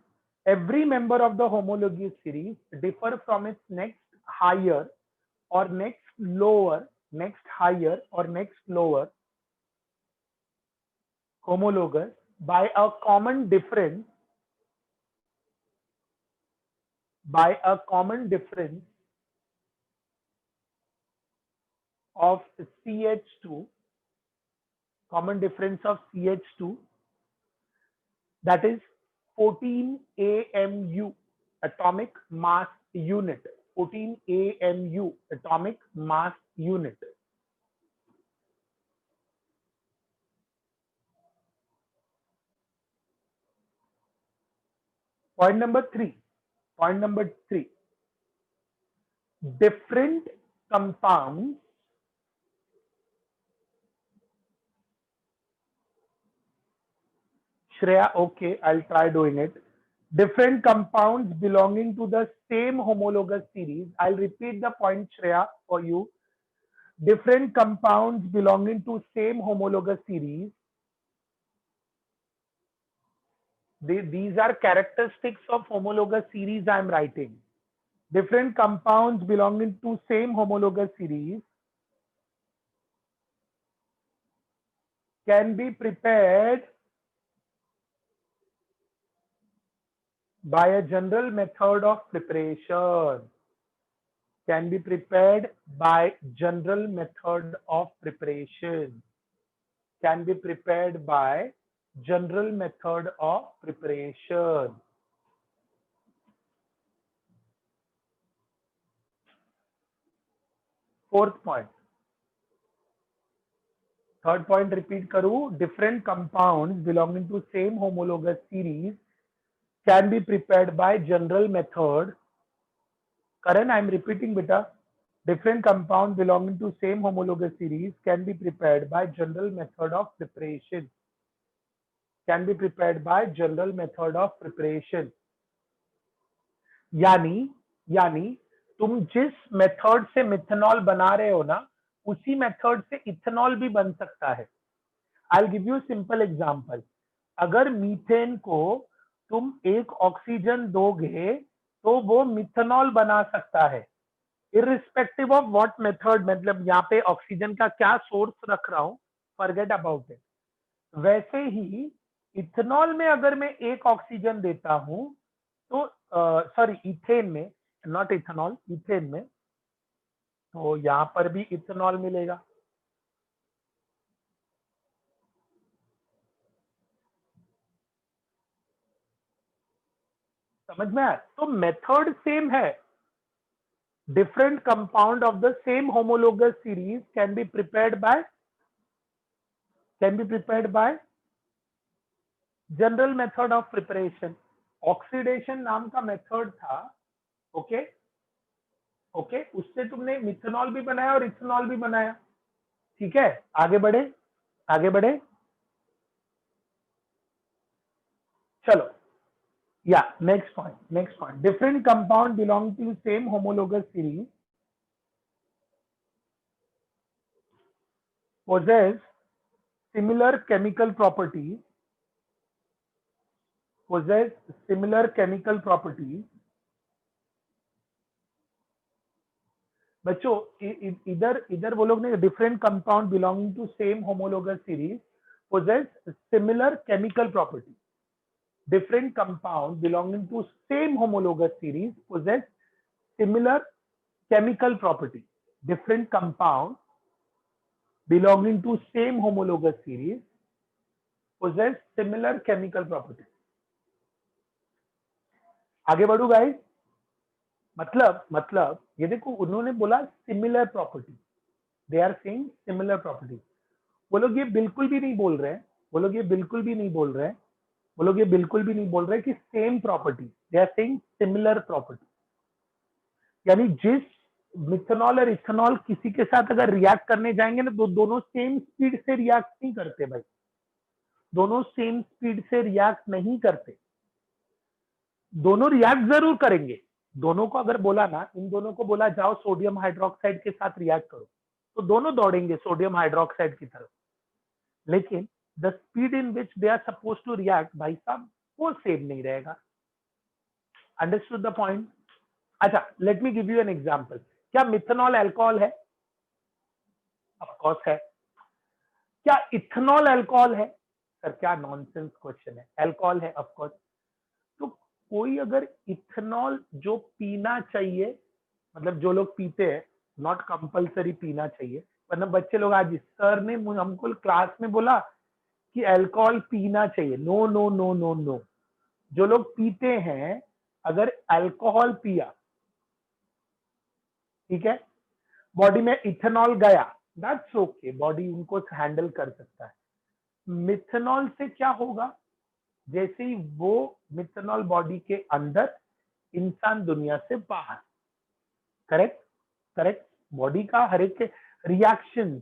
Every member of the homologous series differ from its next higher or next lower homologous by a common difference of CH2, that is 14 AMU atomic mass unit. 14 AMU atomic mass unit. Point number 3. Different compounds Shreya, okay, I'll try doing it. Different compounds belonging to the same homologous series. I'll repeat the point, Shreya, for you. Different compounds belonging to same homologous series. These are characteristics of homologous series I am writing. Different compounds belonging to same homologous series can be prepared by a general method of preparation. Can be prepared by general method of preparation. Can be prepared by general method of preparation. Fourth point. Third point repeat karu. Different compounds belonging to same homologous series can be prepared by general method. Karan, I am repeating beta. Different compounds belonging to same homologous series can be prepared by general method of preparation. Can be prepared by general method of preparation. यानी तुम जिस method से methanol बना रहे हो ना, उसी method से इथेनॉल भी बन सकता है. I'll give you a simple example. अगर मीथेन को तुम एक ऑक्सीजन दोगे तो वो मिथेनॉल बना सकता है, इररिस्पेक्टिव ऑफ व्हाट मेथड. मतलब यहाँ पे ऑक्सीजन का क्या सोर्स रख रहा हूं, फॉरगेट अबाउट इट. वैसे ही इथेनॉल में अगर मैं एक ऑक्सीजन देता हूं तो सॉरी इथेन में, नॉट इथेनॉल, इथेन में, तो यहां पर भी इथेनॉल मिलेगा. समझ में आया? तो मेथड सेम है. Different compound of the same homologous series can be prepared by general method of preparation. Oxidation नाम का मेथड था. ओके, उससे तुमने मिथेनॉल भी बनाया और इथेनॉल भी बनाया. ठीक है, आगे बढ़े. चलो, yeah, next point. Different compound belong to same homologous series possess similar chemical properties. बच्चों इधर वो लोग ने different compound belonging to same homologous series possess similar chemical property. Different compound belonging to same homologous series possess similar chemical property. Different compound belonging to same homologous series possess similar chemical property. आगे बढ़ू guys. मतलब ये देखो, उन्होंने बोला similar property. They are saying similar property. वो लोग ये बिल्कुल भी नहीं बोल रहे कि same property. They are saying similar property. यानी जिस मिथेनॉल और इथेनॉल किसी के साथ अगर रिएक्ट करने जाएंगे ना, तो दोनों सेम स्पीड से रिएक्ट नहीं करते भाई. दोनों रिएक्ट जरूर करेंगे, दोनों को अगर बोला ना, इन दोनों को बोला जाओ सोडियम हाइड्रोक्साइड के साथ रिएक्ट करो, तो दोनों दौड़ेंगे सोडियम हाइड्रोक्साइड की तरफ, लेकिन the speed in which they are suppose to react, भाई साहब वो सेम नहीं रहेगा। Understood the point? अच्छा, let me give you an example. क्या मिथेनॉल अल्कोहल है? ऑफ कोर्स है। क्या इथेनॉल अल्कोहल है? सर क्या नॉनसेंस क्वेश्चन है, अल्कोहल है ऑफ कोर्स। तो कोई अगर इथेनॉल जो पीना चाहिए, मतलब जो लोग पीते हैं, नॉट कंपलसरी पीना चाहिए, वरना बच्चे लोग आज सर ने हमको क्लास में बोला कि अल्कोहल पीना चाहिए, no no no no no. जो लोग पीते हैं, अगर अल्कोहल पिया, ठीक है, बॉडी में इथेनॉल गया, दैट्स ओके, बॉडी उनको हैंडल कर सकता है। मिथेनॉल से क्या होगा? जैसे ही वो मिथेनॉल बॉडी के अंदर, इंसान दुनिया से बाहर, करेक्ट करेक्ट, बॉडी का हर एक reaction,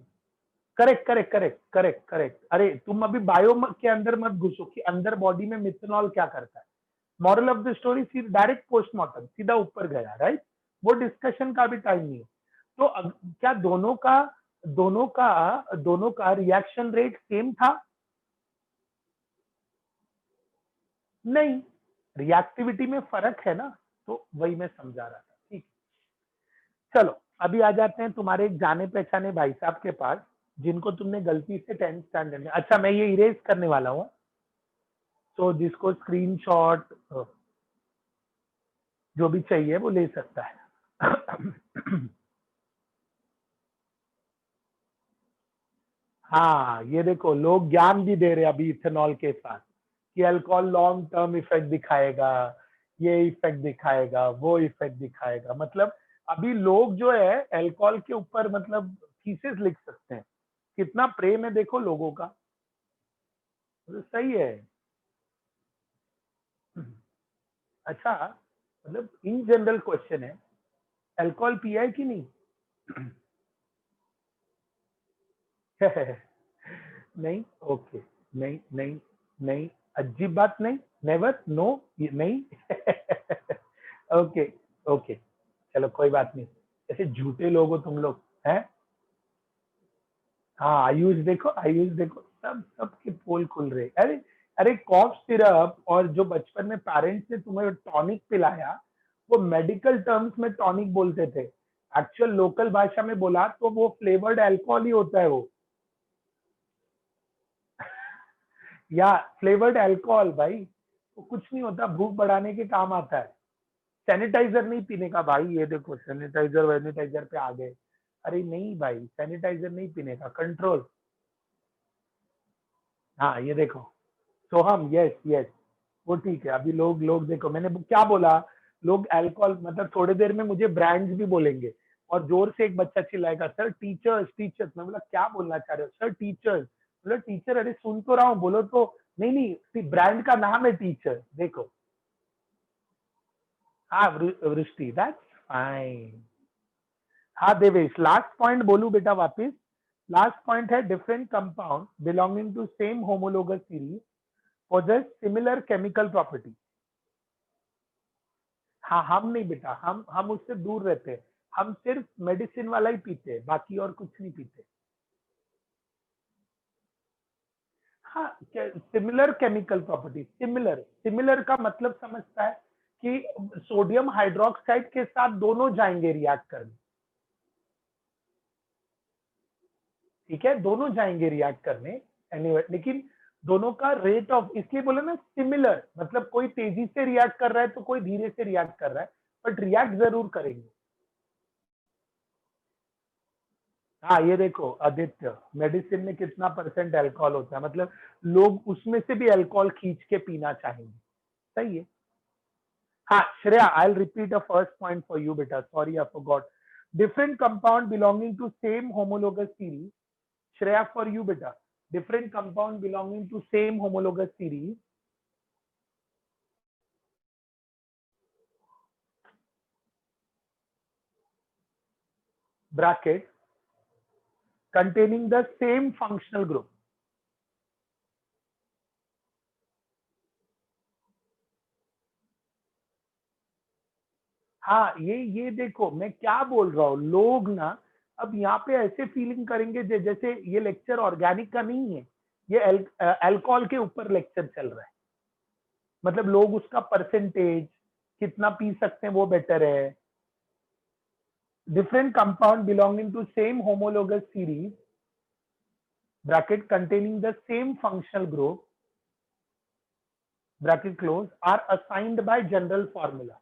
correct correct correct correct correct. अरे तुम अभी बायो के अंदर मत घुसो कि अंदर बॉडी में मिथेनॉल क्या करता है। Moral of the story, direct postmortem, सीधा ऊपर गया, राइट? वो डिस्कशन का भी टाइम नहीं है। तो क्या दोनों का रिएक्शन रेट सेम था? नहीं, रिएक्टिविटी में फर्क है ना, तो वही मैं समझा रहा था। ठीक, चलो अभी आ जाते हैं तुम्हारे एक जाने पहचाने भाई साहब के पास, जिनको तुमने गलती से 10th स्टैंडर्ड में, अच्छा मैं ये इरेज करने वाला हूँ, तो जिसको स्क्रीनशॉट जो भी चाहिए वो ले सकता है। हाँ ये देखो, लोग ज्ञान भी दे रहे हैं अभी इथेनॉल के साथ कि अल्कोहल लॉन्ग टर्म इफेक्ट दिखाएगा, ये इफेक्ट दिखाएगा, वो इफेक्ट दिखाएगा। मतलब अभी लोग जो है अल्कोहल के ऊपर मतलब थीसिस लिख सकते हैं, कितना प्रेम है देखो लोगों का, तो सही है। अच्छा, मतलब इन जनरल क्वेश्चन है, अल्कोहल पिया है कि नहीं? नहीं, ओके, नहीं नहीं नहीं, अजीब बात नहीं, नेवर, नो, नहीं। ओके ओके, चलो कोई बात नहीं, ऐसे झूठे लोग हो तुम लोग हैं। हाँ आयुष देखो, सब सबके पोल खुल रहे। अरे अरे, कॉफ सिरप और जो बचपन में पेरेंट्स ने तुम्हें टॉनिक पिलाया, वो मेडिकल टर्म्स में टॉनिक बोलते थे, एक्चुअल लोकल भाषा में बोला तो वो फ्लेवर्ड अल्कोहल ही होता है वो। या फ्लेवर्ड अल्कोहल भाई, वो कुछ नहीं होता, भूख बढ़ाने के काम आता है। सैनिटाइजर नहीं पीने का भाई, ये देखो सैनिटाइजर वैनिटाइजर पे आ गए। अरे नहीं भाई, सैनिटाइजर नहीं पीने का, कंट्रोल। हाँ ये देखो, सोहम, यस यस, वो ठीक है। अभी लोग लोग देखो मैंने क्या बोला, लोग अल्कोहल मतलब थोड़ी देर में मुझे ब्रांड्स भी बोलेंगे, और जोर से एक बच्चा चिल्लाएगा सर टीचर्स टीचर्स। मैं बोला क्या बोलना चाह रहे हो सर? टीचर्स। बोला टीचर, अरे सुन तो रहा हूँ, बोलो तो। नहीं नहीं, ब्रांड का नाम है टीचर, देखो। हाँ वृष्टि, दैट्स फाइन। हाँ देवेश, लास्ट पॉइंट बोलू बेटा वापिस। लास्ट पॉइंट है, different compound belonging to same homologous series possess similar chemical property। हाँ हम नहीं बेटा, हम उससे दूर रहते हैं, हम सिर्फ मेडिसिन वाला ही पीते हैं, बाकी और कुछ नहीं पीते। हाँ, similar chemical property, similar, similar का मतलब समझता है कि सोडियम हाइड्रोक्साइड के साथ दोनों जाएंगे रिएक्ट करने, ठीक है, दोनों जाएंगे रिएक्ट करने एनीवे, लेकिन दोनों का रेट ऑफ, इसलिए बोले ना सिमिलर, मतलब कोई तेजी से रिएक्ट कर रहा है तो कोई धीरे से रिएक्ट कर रहा है, बट रिएक्ट जरूर करेंगे। हाँ ये देखो आदित्य, मेडिसिन में कितना परसेंट अल्कोहल होता है, मतलब लोग उसमें से भी अल्कोहल खींच के पीना चाहेंगे। सही है। हाँ Shreya, I repeat a first point for you बेटा, sorry I forgot. Different compound belonging to same homologous series, Shreya for you बेटा, different compound belonging to same homologous series bracket containing the same functional group। हाँ, ये देखो मैं क्या बोल रहा हूँ, लोग ना अब यहाँ पे ऐसे फीलिंग करेंगे जैसे ये लेक्चर ऑर्गेनिक का नहीं है, ये अल्कोहल के ऊपर लेक्चर चल रहा है। मतलब लोग उसका परसेंटेज कितना पी सकते हैं वो बेटर है। Different compound belonging to same homologous series bracket containing the same functional group bracket close are assigned by general formula.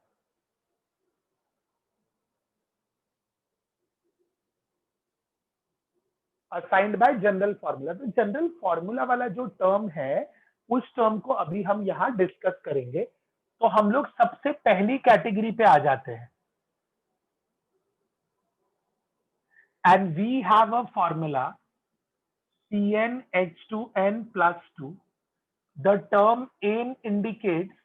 Assigned by general formula. तो जनरल फॉर्मूला वाला जो टर्म है उस टर्म को अभी हम यहाँ डिस्कस करेंगे। तो हम लोग सबसे पहली कैटेगरी पे आ जाते हैं and we have a formula CnH2n plus 2. The term n indicates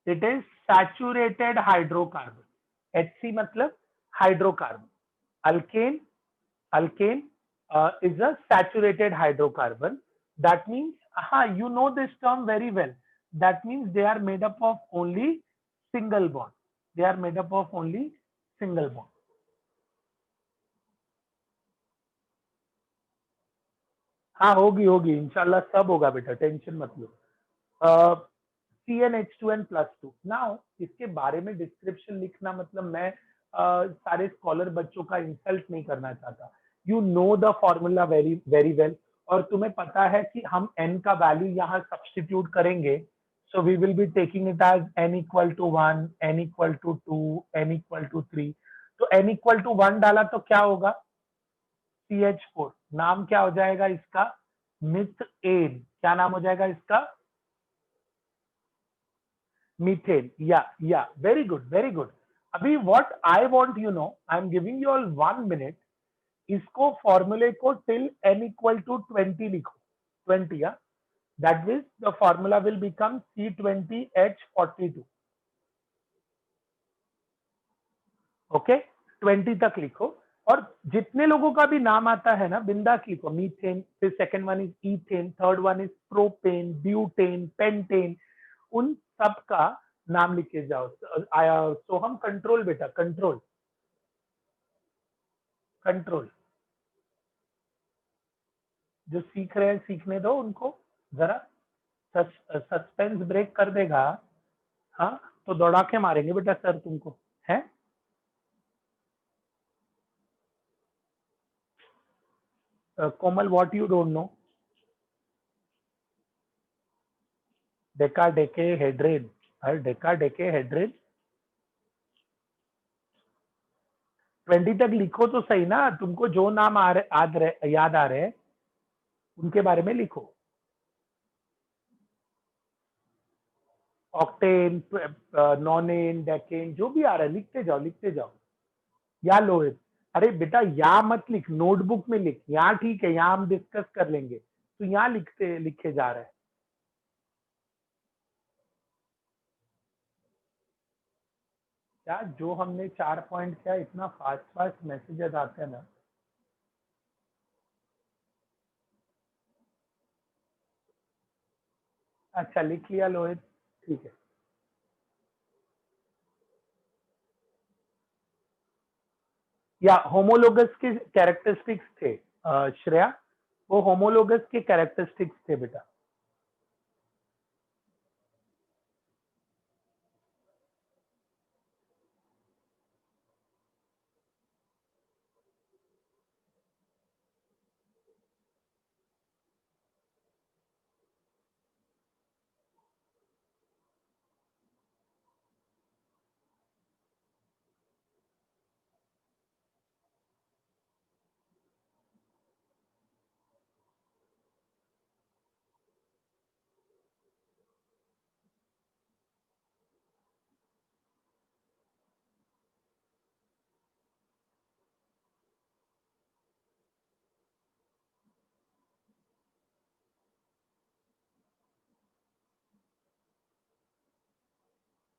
it is saturated hydrocarbon. Hc मतलब hydrocarbon. Alkane is a saturated hydrocarbon. That means, you know this term very well. That means they are made up of only single bond. They are made up of only single bond. हाँ, होगी इंशाल्लाह सब होगा बेटा, tension मत लो। CnH2n+2। Now इसके बारे में डिस्क्रिप्शन लिखना मतलब मैं सारे स्कॉलर बच्चों का इंसल्ट नहीं करना चाहता। You know the formula very very well, और तुम्हें पता है कि हम n का वैल्यू यहाँ सब्सटीट्यूट करेंगे। So we will be taking it as n equal to 1, n equal to 2, n equal to 3। तो n इक्वल टू 1 डाला तो क्या होगा, CH4। नाम क्या हो जाएगा इसका, मिथेन। क्या नाम हो जाएगा इसका, मीथेन। या वेरी गुड वेरी गुड। अभी what I want you know, I am giving you all 1 minute. इसको फॉर्मूले को टिल n इक्वल टू 20 लिखो, 20। That means the formula will become C20H42। Okay, 20 तक लिखो। और जितने लोगों का भी नाम आता है ना बिंदास लिखो, मीथेन, फिर second one is ethane, third one is propane, butane, pentane, उन सब का नाम लिखे जाओ। सो हम कंट्रोल बेटा, कंट्रोल कंट्रोल। जो सीख रहे हैं सीखने दो उनको जरा। सस्पेंस ब्रेक कर देगा, हाँ तो दौड़ा के मारेंगे बेटा सर तुमको, है। Komal, what you don't know, डेका डेके हेड्रेन, हर डेका डेके हेड्रेन। 20 तक लिखो तो सही ना, तुमको जो नाम याद आ रहे हैं उनके बारे में लिखो। ऑक्टेन, नॉनेन, डेकेन, जो भी आ रहा है लिखते जाओ लिखते जाओ। या लोहित, अरे बेटा या मत लिख, नोटबुक में लिख। यहाँ ठीक है, यहाँ हम डिस्कस कर लेंगे, तो यहाँ लिखे जा रहा है। क्या जो हमने 4 पॉइंट किया, इतना फास्ट फास्ट मैसेजेस आते हैं ना। अच्छा लिख लिया लोहित, ठीक है। या होमोलोगस के कैरेक्टरिस्टिक्स थे श्रेया, वो होमोलोगस के कैरेक्टरिस्टिक्स थे बेटा।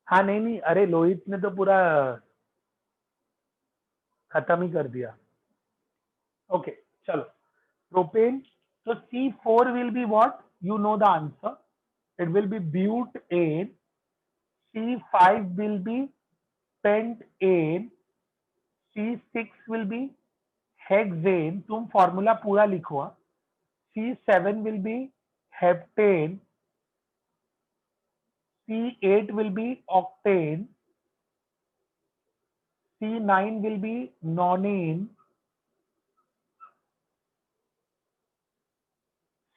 हाँ नहीं नहीं, अरे लोहित ने तो पूरा खत्म ही कर दिया। ओके चलो, प्रोपेन। तो C4 will be what, you know the answer, it will be butane, C5 will be pentane, C6 will be hexane. तुम फॉर्मूला पूरा लिखो. C7 will be heptane, C8 will be octane, C9 will be nonane,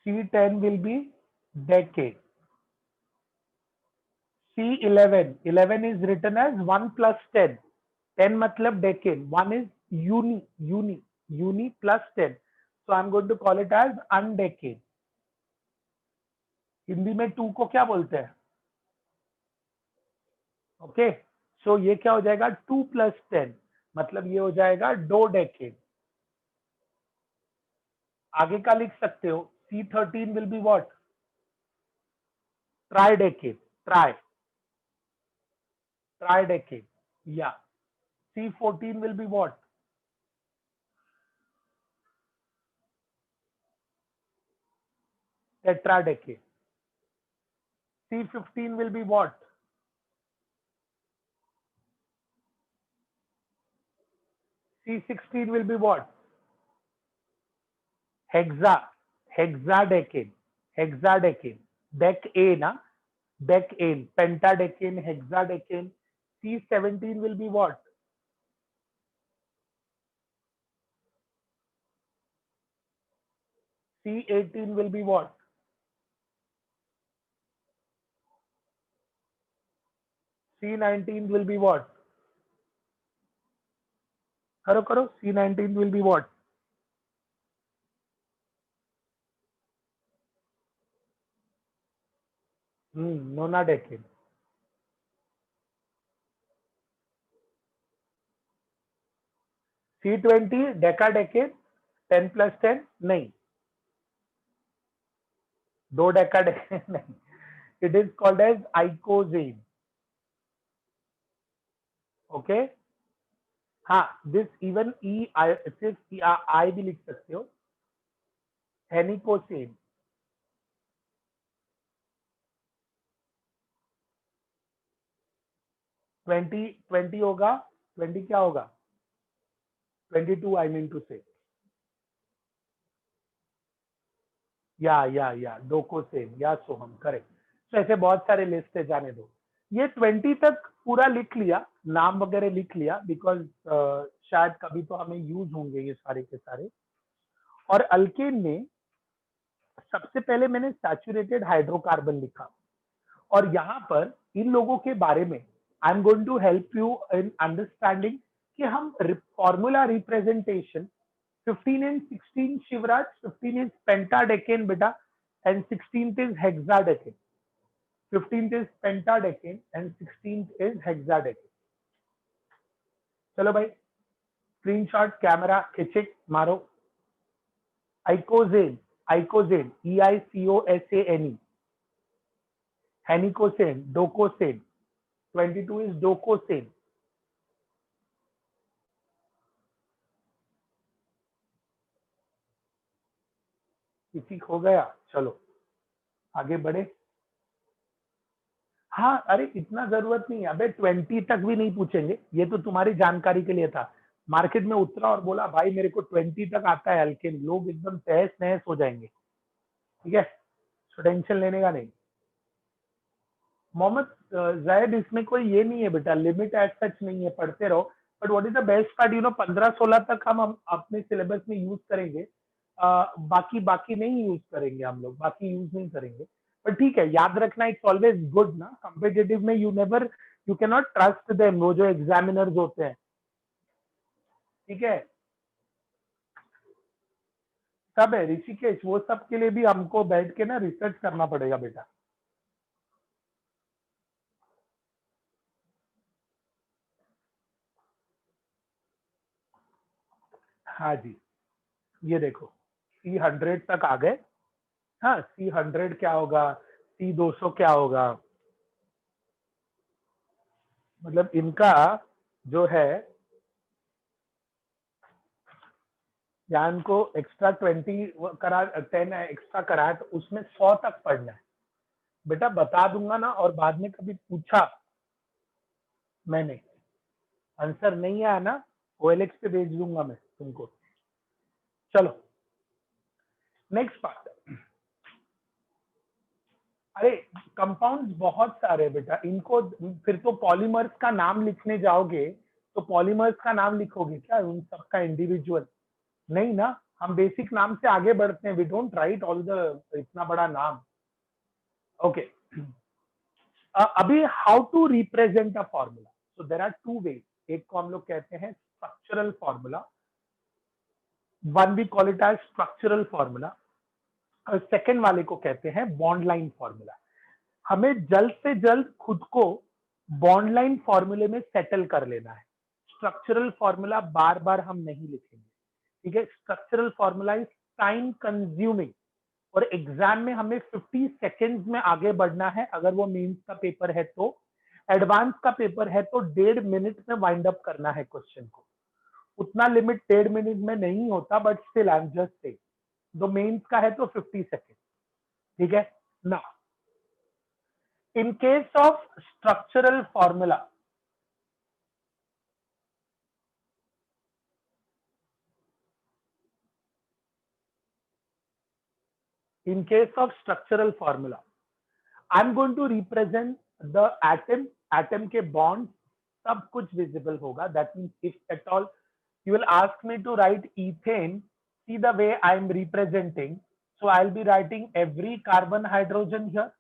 C10 will be decane. C11, 11 is written as 1 plus 10. 10 matlab decane. 1 is uni plus 10. So I'm going to call it as undecane. Hindi में 2 को क्या बोलते हैं? Okay, so ये क्या हो जाएगा? 2 plus 10, मतलब ये हो जाएगा डोडेकेन. आगे का लिख सकते हो. C13 will be what? Tridecane. Tridecane. Yeah. C14 will be what? Tetradecane. C15 will be what? C16 will be what? Hexadecane. Decane, decane, pentadecane, hexadecane. C17 will be what? C18 will be what? C19 will be what? करो. C19 will be what? Nonadecane. C20 decadecane. 10 plus 10 नहीं. Dodecadecane नहीं. It is called as icosane. Okay. हाँ, this even सिर्फ I भी लिख सकते हो. हेनिकोसेन. 20 होगा. 20 क्या होगा? 22 I mean to say. या डोकोसेन या सोहम. करेक्ट. तो ऐसे बहुत सारे लिस्ट है, जाने दो. ये 20 तक पूरा लिख लिया, नाम वगैरह लिख लिया, बिकॉज शायद कभी तो हमें यूज होंगे ये सारे के सारे. और अल्केन में सबसे पहले मैंने सैचुरेटेड हाइड्रोकार्बन लिखा. और यहाँ पर इन लोगों के बारे में I am going to help you in understanding कि हम formula representation 15 and 16 Shivraj. 15 is pentadecane बेटा and 16th is hexadecane. 15th is pentadecane and 16th is hexadecane. चलो भाई, स्क्रीनशॉट कैमरा खिंचे मारो. आइकोजेन, EICOSANE. हेनिकोसेन, डोकोसेन. 22 is डोकोसेन. किसी हो गया? चलो आगे बढ़े. हाँ, अरे इतना जरूरत नहीं है. अबे 20 तक भी नहीं पूछेंगे, ये तो तुम्हारी जानकारी के लिए था. मार्केट में उतरा और बोला भाई मेरे को 20 तक आता है अल्केन, लोग एकदम तहस नहस हो जाएंगे. ठीक है, तो टेंशन लेने का नहीं. मोहम्मद जायद, इसमें कोई ये नहीं है बेटा, लिमिट एज सच नहीं है, पढ़ते रहो. But what is the best part, 15-16 तक हम अपने सिलेबस में यूज करेंगे. बाकी नहीं यूज करेंगे हम लोग, बाकी यूज नहीं करेंगे. पर ठीक है, याद रखना, इट्स ऑलवेज गुड ना. कॉम्पिटिटिव में you can not trust them, वो जो एग्जामिनर्स होते हैं. ठीक है, सब है ऋषिकेश, वो सब के लिए भी हमको बैठ के ना रिसर्च करना पड़ेगा बेटा. हाँ जी, ये देखो C100 तक आ गए. हाँ, C100 क्या होगा, C200 क्या होगा, मतलब इनका जो है, या इनको एक्स्ट्रा 20 करा, 10 एक्स्ट्रा करा है, तो उसमें 100 तक पढ़ना है बेटा. बता दूंगा ना, और बाद में कभी पूछा मैंने आंसर नहीं आया ना, OLX पे भेज दूंगा मैं तुमको। चलो नेक्स्ट पार्ट। अरे कंपाउंड्स बहुत सारे बेटा, इनको फिर तो पॉलीमर्स का नाम लिखने जाओगे तो पॉलीमर्स का नाम लिखोगे क्या उन सबका इंडिविजुअल? नहीं ना, हम बेसिक नाम से आगे बढ़ते हैं, we don't write all the इतना बड़ा नाम। ओके अभी how to represent a formula, so there are two ways. एक को हम लोग कहते हैं structural formula, one we call it as structural formula, और सेकेंड वाले को कहते हैं बॉन्ड लाइन फॉर्मूला। हमें जल्द से जल्द खुद को बॉन्ड लाइन फॉर्मूले में सेटल कर लेना है। स्ट्रक्चरल फॉर्मूला बार बार हम नहीं लिखेंगे, ठीक है? Structural formula is time consuming, और एग्जाम में हमें 50 सेकेंड्स में आगे बढ़ना है। अगर वो मेंस का पेपर है तो, एडवांस का पेपर है तो 1.5 मिनट में वाइंड अप करना है क्वेश्चन को। उतना लिमिट 1.5 मिनट में नहीं होता, but still I am just say, दो मेंस का है तो 50 सेकेंड, ठीक है ना? In case of structural formula, in case of structural formula, I'm going to represent the atom, atom के bonds सब कुछ visible होगा. That means if at all you will ask me to write ethane, see the way I am representing. So I'll be writing every carbon hydrogen here.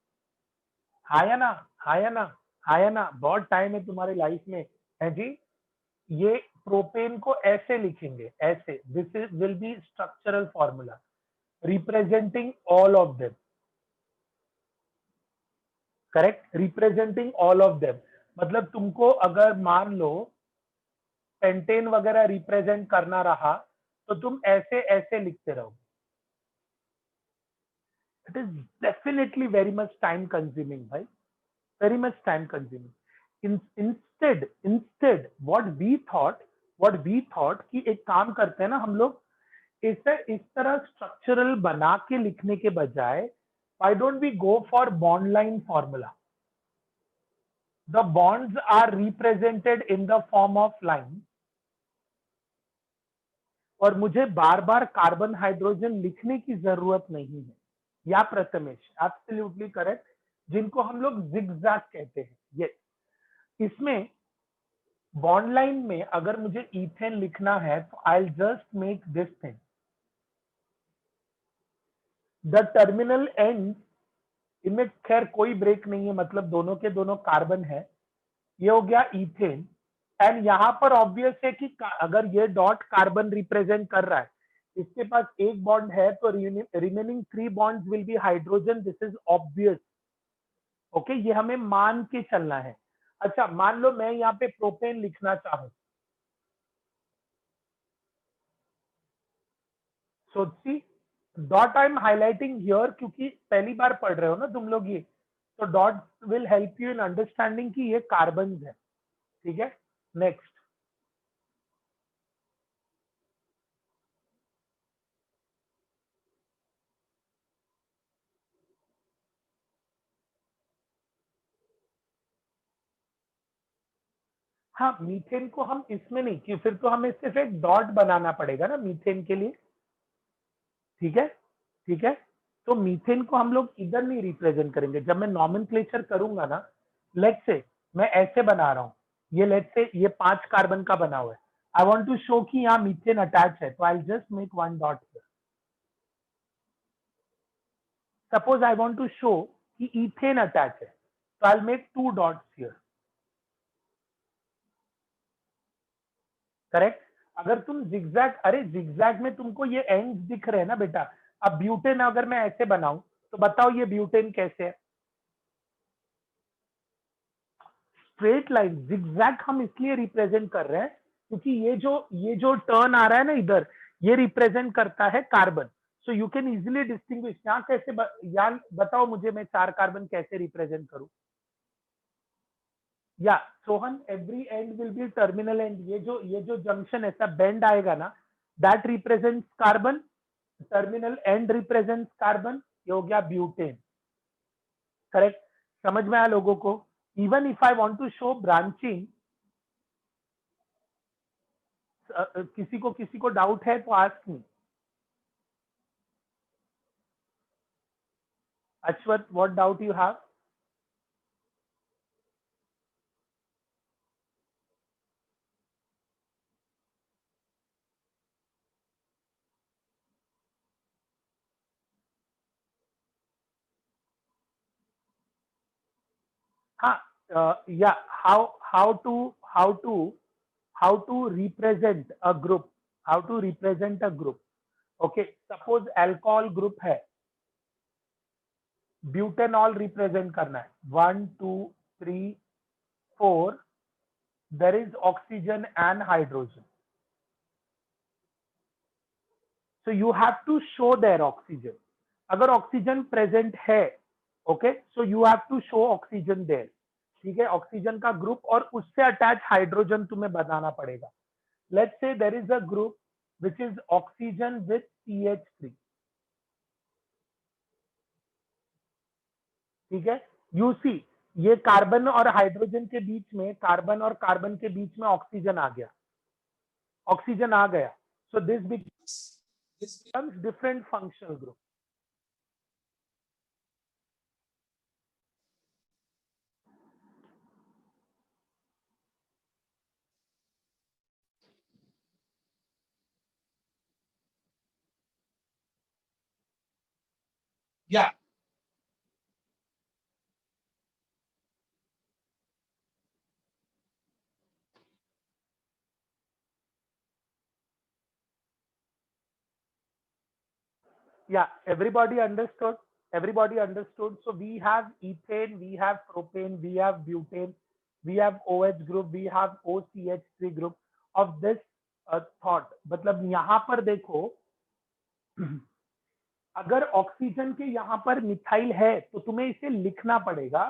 हाँ या ना, हाँ या ना, हाँ या ना, बहुत टाइम है तुम्हारी लाइफ में है जी। ये प्रोपेन को ऐसे लिखेंगे, ऐसे, this is will be structural formula representing all of them, correct, representing all of them. मतलब तुमको अगर मान लो पेंटेन वगैरह रिप्रेजेंट करना रहा तो तुम ऐसे ऐसे लिखते रहो। It is definitely very much time consuming भाई, very much time consuming. Instead what we thought कि एक काम करते हैं ना हम लोग, इस तरह स्ट्रक्चरल बना के लिखने के बजाय why don't we go for bond line formula? The bonds are represented in the form of line, और मुझे बार बार कार्बन हाइड्रोजन लिखने की जरूरत नहीं है। या प्रथमेश एब्सोल्युटली करेक्ट, जिनको हम लोग जिगजैग कहते हैं। ये इसमें बॉन्ड लाइन में अगर मुझे इथेन लिखना है तो I just make this thing, the terminal and, इनमें खैर कोई ब्रेक नहीं है, मतलब दोनों के दोनों कार्बन है। ये हो गया इथेन, एंड यहां पर ऑब्वियस है कि अगर ये डॉट कार्बन रिप्रेजेंट कर रहा है, इसके पास एक बॉन्ड है तो remaining 3 bonds will be hydrogen, this is obvious. Okay, ये हमें मान के चलना है। अच्छा मान लो मैं यहाँ पे प्रोपेन लिखना चाहूं, so see that I am highlighting here, क्योंकि पहली बार पढ़ रहे हो ना तुम लोग ये, तो dot will help you in understanding कि ये कार्बन है, ठीक है? नेक्स्ट, हाँ मीथेन को हम इसमें नहीं, कि फिर तो हमें सिर्फ एक डॉट बनाना पड़ेगा ना मीथेन के लिए, ठीक है? ठीक है, तो मीथेन को हम लोग इधर नहीं रिप्रेजेंट करेंगे। जब मैं नॉमेनक्लेचर करूंगा ना, लेट्स से मैं ऐसे बना रहा हूं, ये लेट्स से ये 5 कार्बन का बना हुआ है, आई वांट टू शो कि यहाँ मीथेन अटैच है, तो I just make 1 dot here. Suppose I want to show कि इथेन अटैच है, तो I make 2 dots here, correct? अगर तुम जिगजैग, अरे जिगजैग में तुमको ये एंड दिख रहे हैं ना बेटा। अब ब्यूटेन अगर मैं ऐसे बनाऊं तो बताओ ये ब्यूटेन कैसे है? Straight line. जिगजैग हम इसलिए रिप्रेजेंट कर रहे हैं क्योंकि ये जो टर्न आ रहा है ना इधर, ये रिप्रेजेंट करता है carbon. So you can easily distinguish. यहाँ कैसे यहाँ बताओ मुझे, मैं 4 कार्बन कैसे रिप्रेजेंट करूं? या Sohan, every and will be terminal and, ये जो जंक्शन ऐसा बेंड आएगा ना, that represents carbon, terminal and represents carbon, ये हो गया ब्यूटेन, करेक्ट? समझ में आया लोगों को? Even if I want to show branching, किसी को डाउट है तो ask me. Ashwath, what doubt you have? हाँ, yeah, how to represent a group, how to represent a group. Okay, suppose alcohol group है, butanol represent करना है, 1 2 3 4, there is oxygen and hydrogen, so you have to show their oxygen. अगर oxygen present है, okay, so you have to show oxygen there. ठीक है, oxygen का group और उससे अटैच हाइड्रोजन तुम्हें बताना पड़ेगा. Let's say there is a group which is oxygen with CH3. ठीक है, यू सी, ये कार्बन और हाइड्रोजन के बीच में, कार्बन और कार्बन के बीच में ऑक्सीजन आ गया, ऑक्सीजन आ गया, so this becomes different functional group. Yeah. Yeah, everybody understood. Everybody understood. So we have ethane, we have propane, we have butane, we have OH group, we have OCH3 group of this thought. मतलब यहाँ पर देखो, अगर oxygen के यहाँ पर methyl है तो तुम्हें इसे लिखना पड़ेगा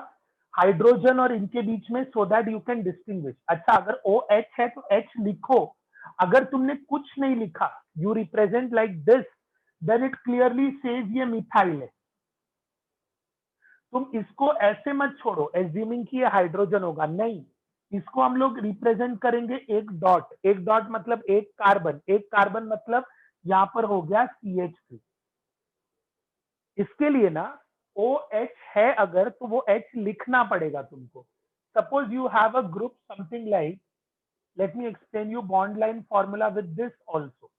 हाइड्रोजन और इनके बीच में, so that you can distinguish. अच्छा, अगर OH है तो H लिखो. अगर तुमने कुछ नहीं लिखा, you represent like this, then it clearly says ये मिथाइल है. तुम इसको ऐसे मत छोड़ो एज्यूमिंग कि ये हाइड्रोजन होगा, नहीं, इसको हम लोग रिप्रेजेंट करेंगे एक डॉट. एक डॉट मतलब एक कार्बन, एक कार्बन मतलब यहां पर हो गया CH3. इसके लिए ना OH है अगर, तो वो H लिखना पड़ेगा तुमको. Suppose you have a group something like, late me explain you bond line formula with this also.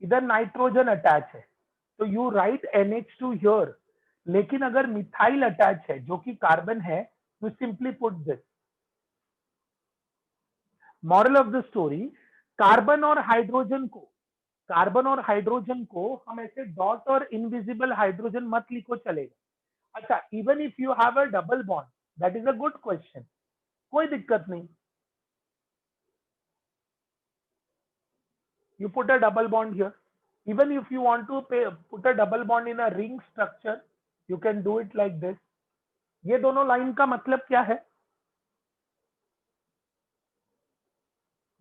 इधर नाइट्रोजन अटैच है तो यू राइट NH2 हियर, लेकिन अगर मिथाइल अटैच है जो कि कार्बन है, you simply put this. Moral of the story, carbon और हाइड्रोजन को, कार्बन और हाइड्रोजन को हम ऐसे डॉट और इनविजिबल हाइड्रोजन मत लिखो, चलेगा. अच्छा, even if you have a double bond, that is a good question, कोई दिक्कत नहीं, you put a double bond here. Even if you want to put a double bond in a ring structure, you can do it like this. ये दोनों line का मतलब क्या है?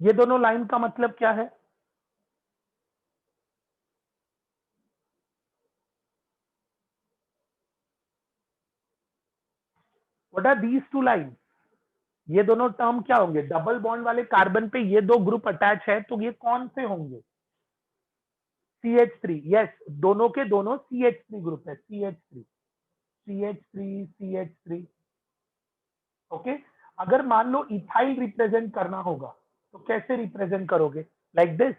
ये दोनों लाइन का मतलब क्या है? What are these two lines? ये दोनों टर्म क्या होंगे? डबल बॉन्ड वाले कार्बन पे ये दो ग्रुप अटैच है, तो ये कौन से होंगे? CH3. यस, दोनों के दोनों CH3 ग्रुप है, CH3, CH3, CH3. ओके, अगर मान लो इथाइल रिप्रेजेंट करना होगा तो कैसे रिप्रेजेंट करोगे? Like this.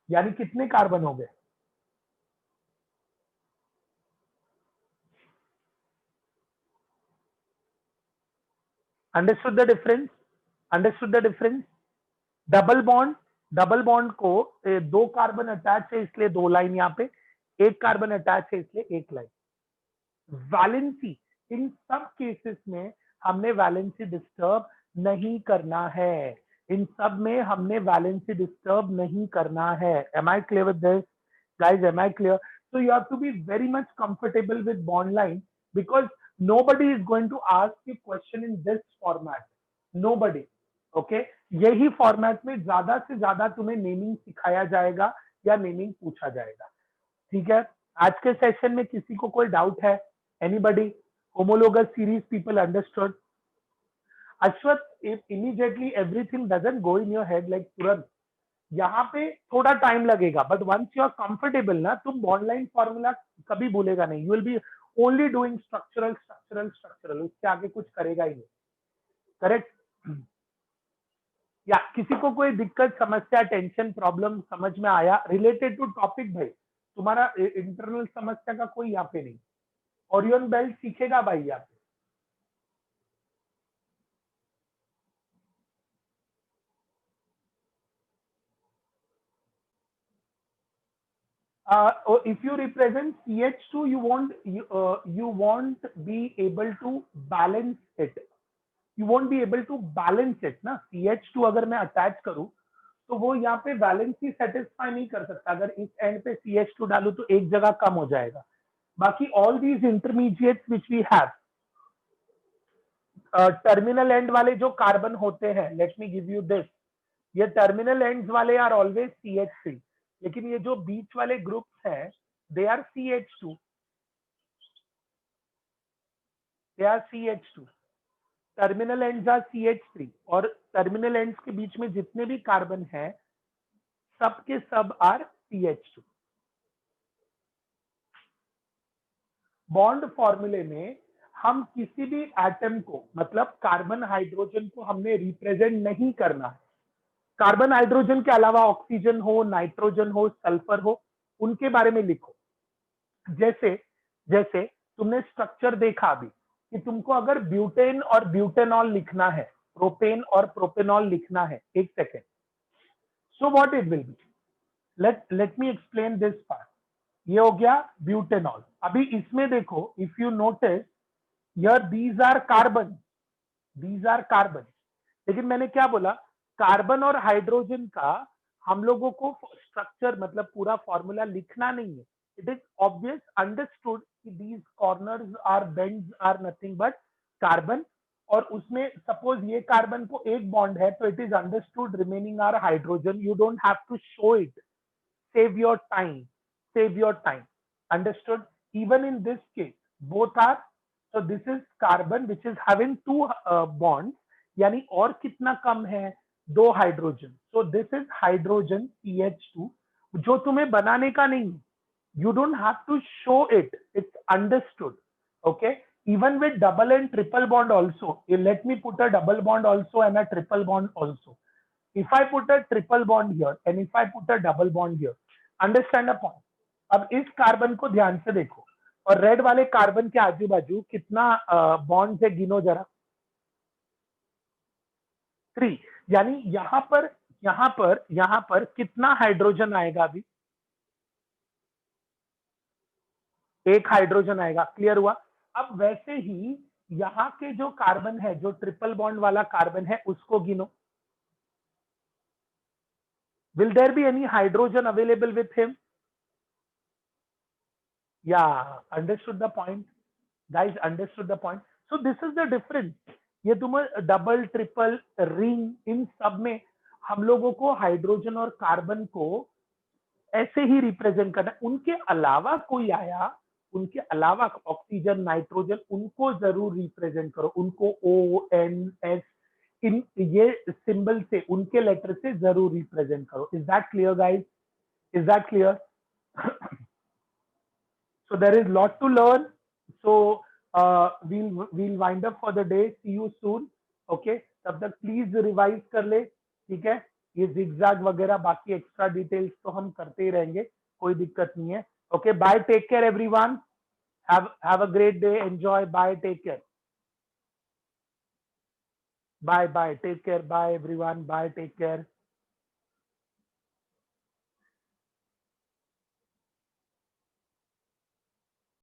यानी कितने कार्बन हो गए? Understood the difference? Understood the difference? Double bond, double bond को दो कार्बन अटैच है इसलिए दो लाइन यहाँ पे, एक कार्बन अटैच है इसलिए एक लाइन. वैलेंसी, इन सब केसेस में हमने वैलेंसी डिस्टर्ब नहीं करना है. इन सब में हमने वैलेंसी डिस्टर्ब नहीं करना है. Am I clear with this guys? Am I clear? So you have to be very much comfortable with bond line, because nobody is going to ask you question in this format. Nobody. Okay, यही format में ज्यादा से ज्यादा तुम्हें naming सिखाया जाएगा या naming पूछा जाएगा. ठीक है, आज के सेशन में किसी को कोई डाउट है? Anybody? Homologous series people understood? Ashwath, immediately everything doesn't go in your head like तुरंत, यहाँ पे थोड़ा टाइम लगेगा, but once you are comfortable ना, तुम बॉन्ड लाइन फॉर्मूला कभी भूलेगा नहीं, you will be only doing structural structural structural, उसके आगे कुछ करेगा ही नहीं। करेक्ट? या किसी को कोई दिक्कत, समस्या, टेंशन, प्रॉब्लम समझ में आया रिलेटेड टू टॉपिक? भाई तुम्हारा इंटरनल समस्या का कोई यहाँ पे नहीं, ओरियन बेल्ट सीखेगा भाई यहाँ पे। If you represent CH2, you won't be able to balance it. You won't be able to balance it ना। CH2 अगर मैं अटैच करूं तो वो यहाँ पे बैलेंस ही सेटिस्फाई नहीं कर सकता। अगर इस एंड पे CH2 डालू तो एक जगह कम हो जाएगा। बाकी all these intermediates which we have, terminal end वाले जो कार्बन होते हैं, let me give you this, ये टर्मिनल एंड्स वाले आर ऑलवेज CH3, लेकिन ये जो बीच वाले ग्रुप्स हैं they are CH2, they are CH2, terminal ends are CH3, और टर्मिनल एंड्स के बीच में जितने भी कार्बन हैं सब के सब आर CH2। बॉन्ड फॉर्मूले में हम किसी भी एटम को, मतलब कार्बन हाइड्रोजन को हमने रिप्रेजेंट नहीं करना है। कार्बन हाइड्रोजन के अलावा ऑक्सीजन हो, नाइट्रोजन हो, सल्फर हो, उनके बारे में लिखो। जैसे जैसे तुमने स्ट्रक्चर देखा अभी कि तुमको अगर ब्यूटेन और ब्यूटेनॉल लिखना है, प्रोपेन और प्रोपेनॉल लिखना है, एक second, so what it will be, let me explain this part. ये हो गया ब्यूटेनॉल। अभी इसमें देखो, if you notice here these are carbon, these are carbon, लेकिन मैंने क्या बोला, कार्बन और हाइड्रोजन का हम लोगों को स्ट्रक्चर मतलब पूरा फॉर्मूला लिखना नहीं है। इट इज ऑब्वियस अंडरस्टूड कि these corners are bends are nothing but carbon, और उसमें सपोज ये कार्बन को एक बॉन्ड है तो it is understood remaining are hydrogen. You don't have to show it, save your time, save your time, understood? Even in this case both are, so this is carbon which is having two bonds, यानी और कितना कम है, दो hydrogen, so this is hydrogen CH2, जो तुम्हें बनाने का नहीं, you don't have to show it, it's understood, okay? Even with double and triple bond also, let me put a double bond also and a triple bond also. If I put a triple bond here and if I put a double bond here, understand a point? अब इस carbon को ध्यान से देखो और red वाले carbon के आजू बाजू कितना बॉन्ड है, गिनो जरा। 3, यानी यहां पर कितना हाइड्रोजन आएगा? अभी एक हाइड्रोजन आएगा, क्लियर हुआ? अब वैसे ही यहाँ के जो कार्बन है, जो ट्रिपल बॉन्ड वाला कार्बन है, उसको गिनो। Will there be any hydrogen available with him? Yeah, understood the point, guys, understood the point? So this is the difference. ये तुम्हें डबल ट्रिपल रिंग, इन सब में हम लोगों को हाइड्रोजन और कार्बन को ऐसे ही रिप्रेजेंट करना है। उनके अलावा कोई आया, उनके अलावा ऑक्सीजन, नाइट्रोजन, उनको जरूर रिप्रेजेंट करो, उनको ONS इन ये सिंबल से, उनके लेटर से जरूर रिप्रेजेंट करो। Is that clear guys? Is that clear? So there is lot to learn. So we'll wind up for the day. See you soon. Okay, तब तक प्लीज रिवाइज कर ले, ठीक है? ये zigzag वगैरह बाकी एक्स्ट्रा डिटेल्स तो हम करते ही रहेंगे, कोई दिक्कत नहीं है। Okay, bye, take care everyone, have a great day, enjoy, bye, take care, bye, take care, bye everyone, bye, take care.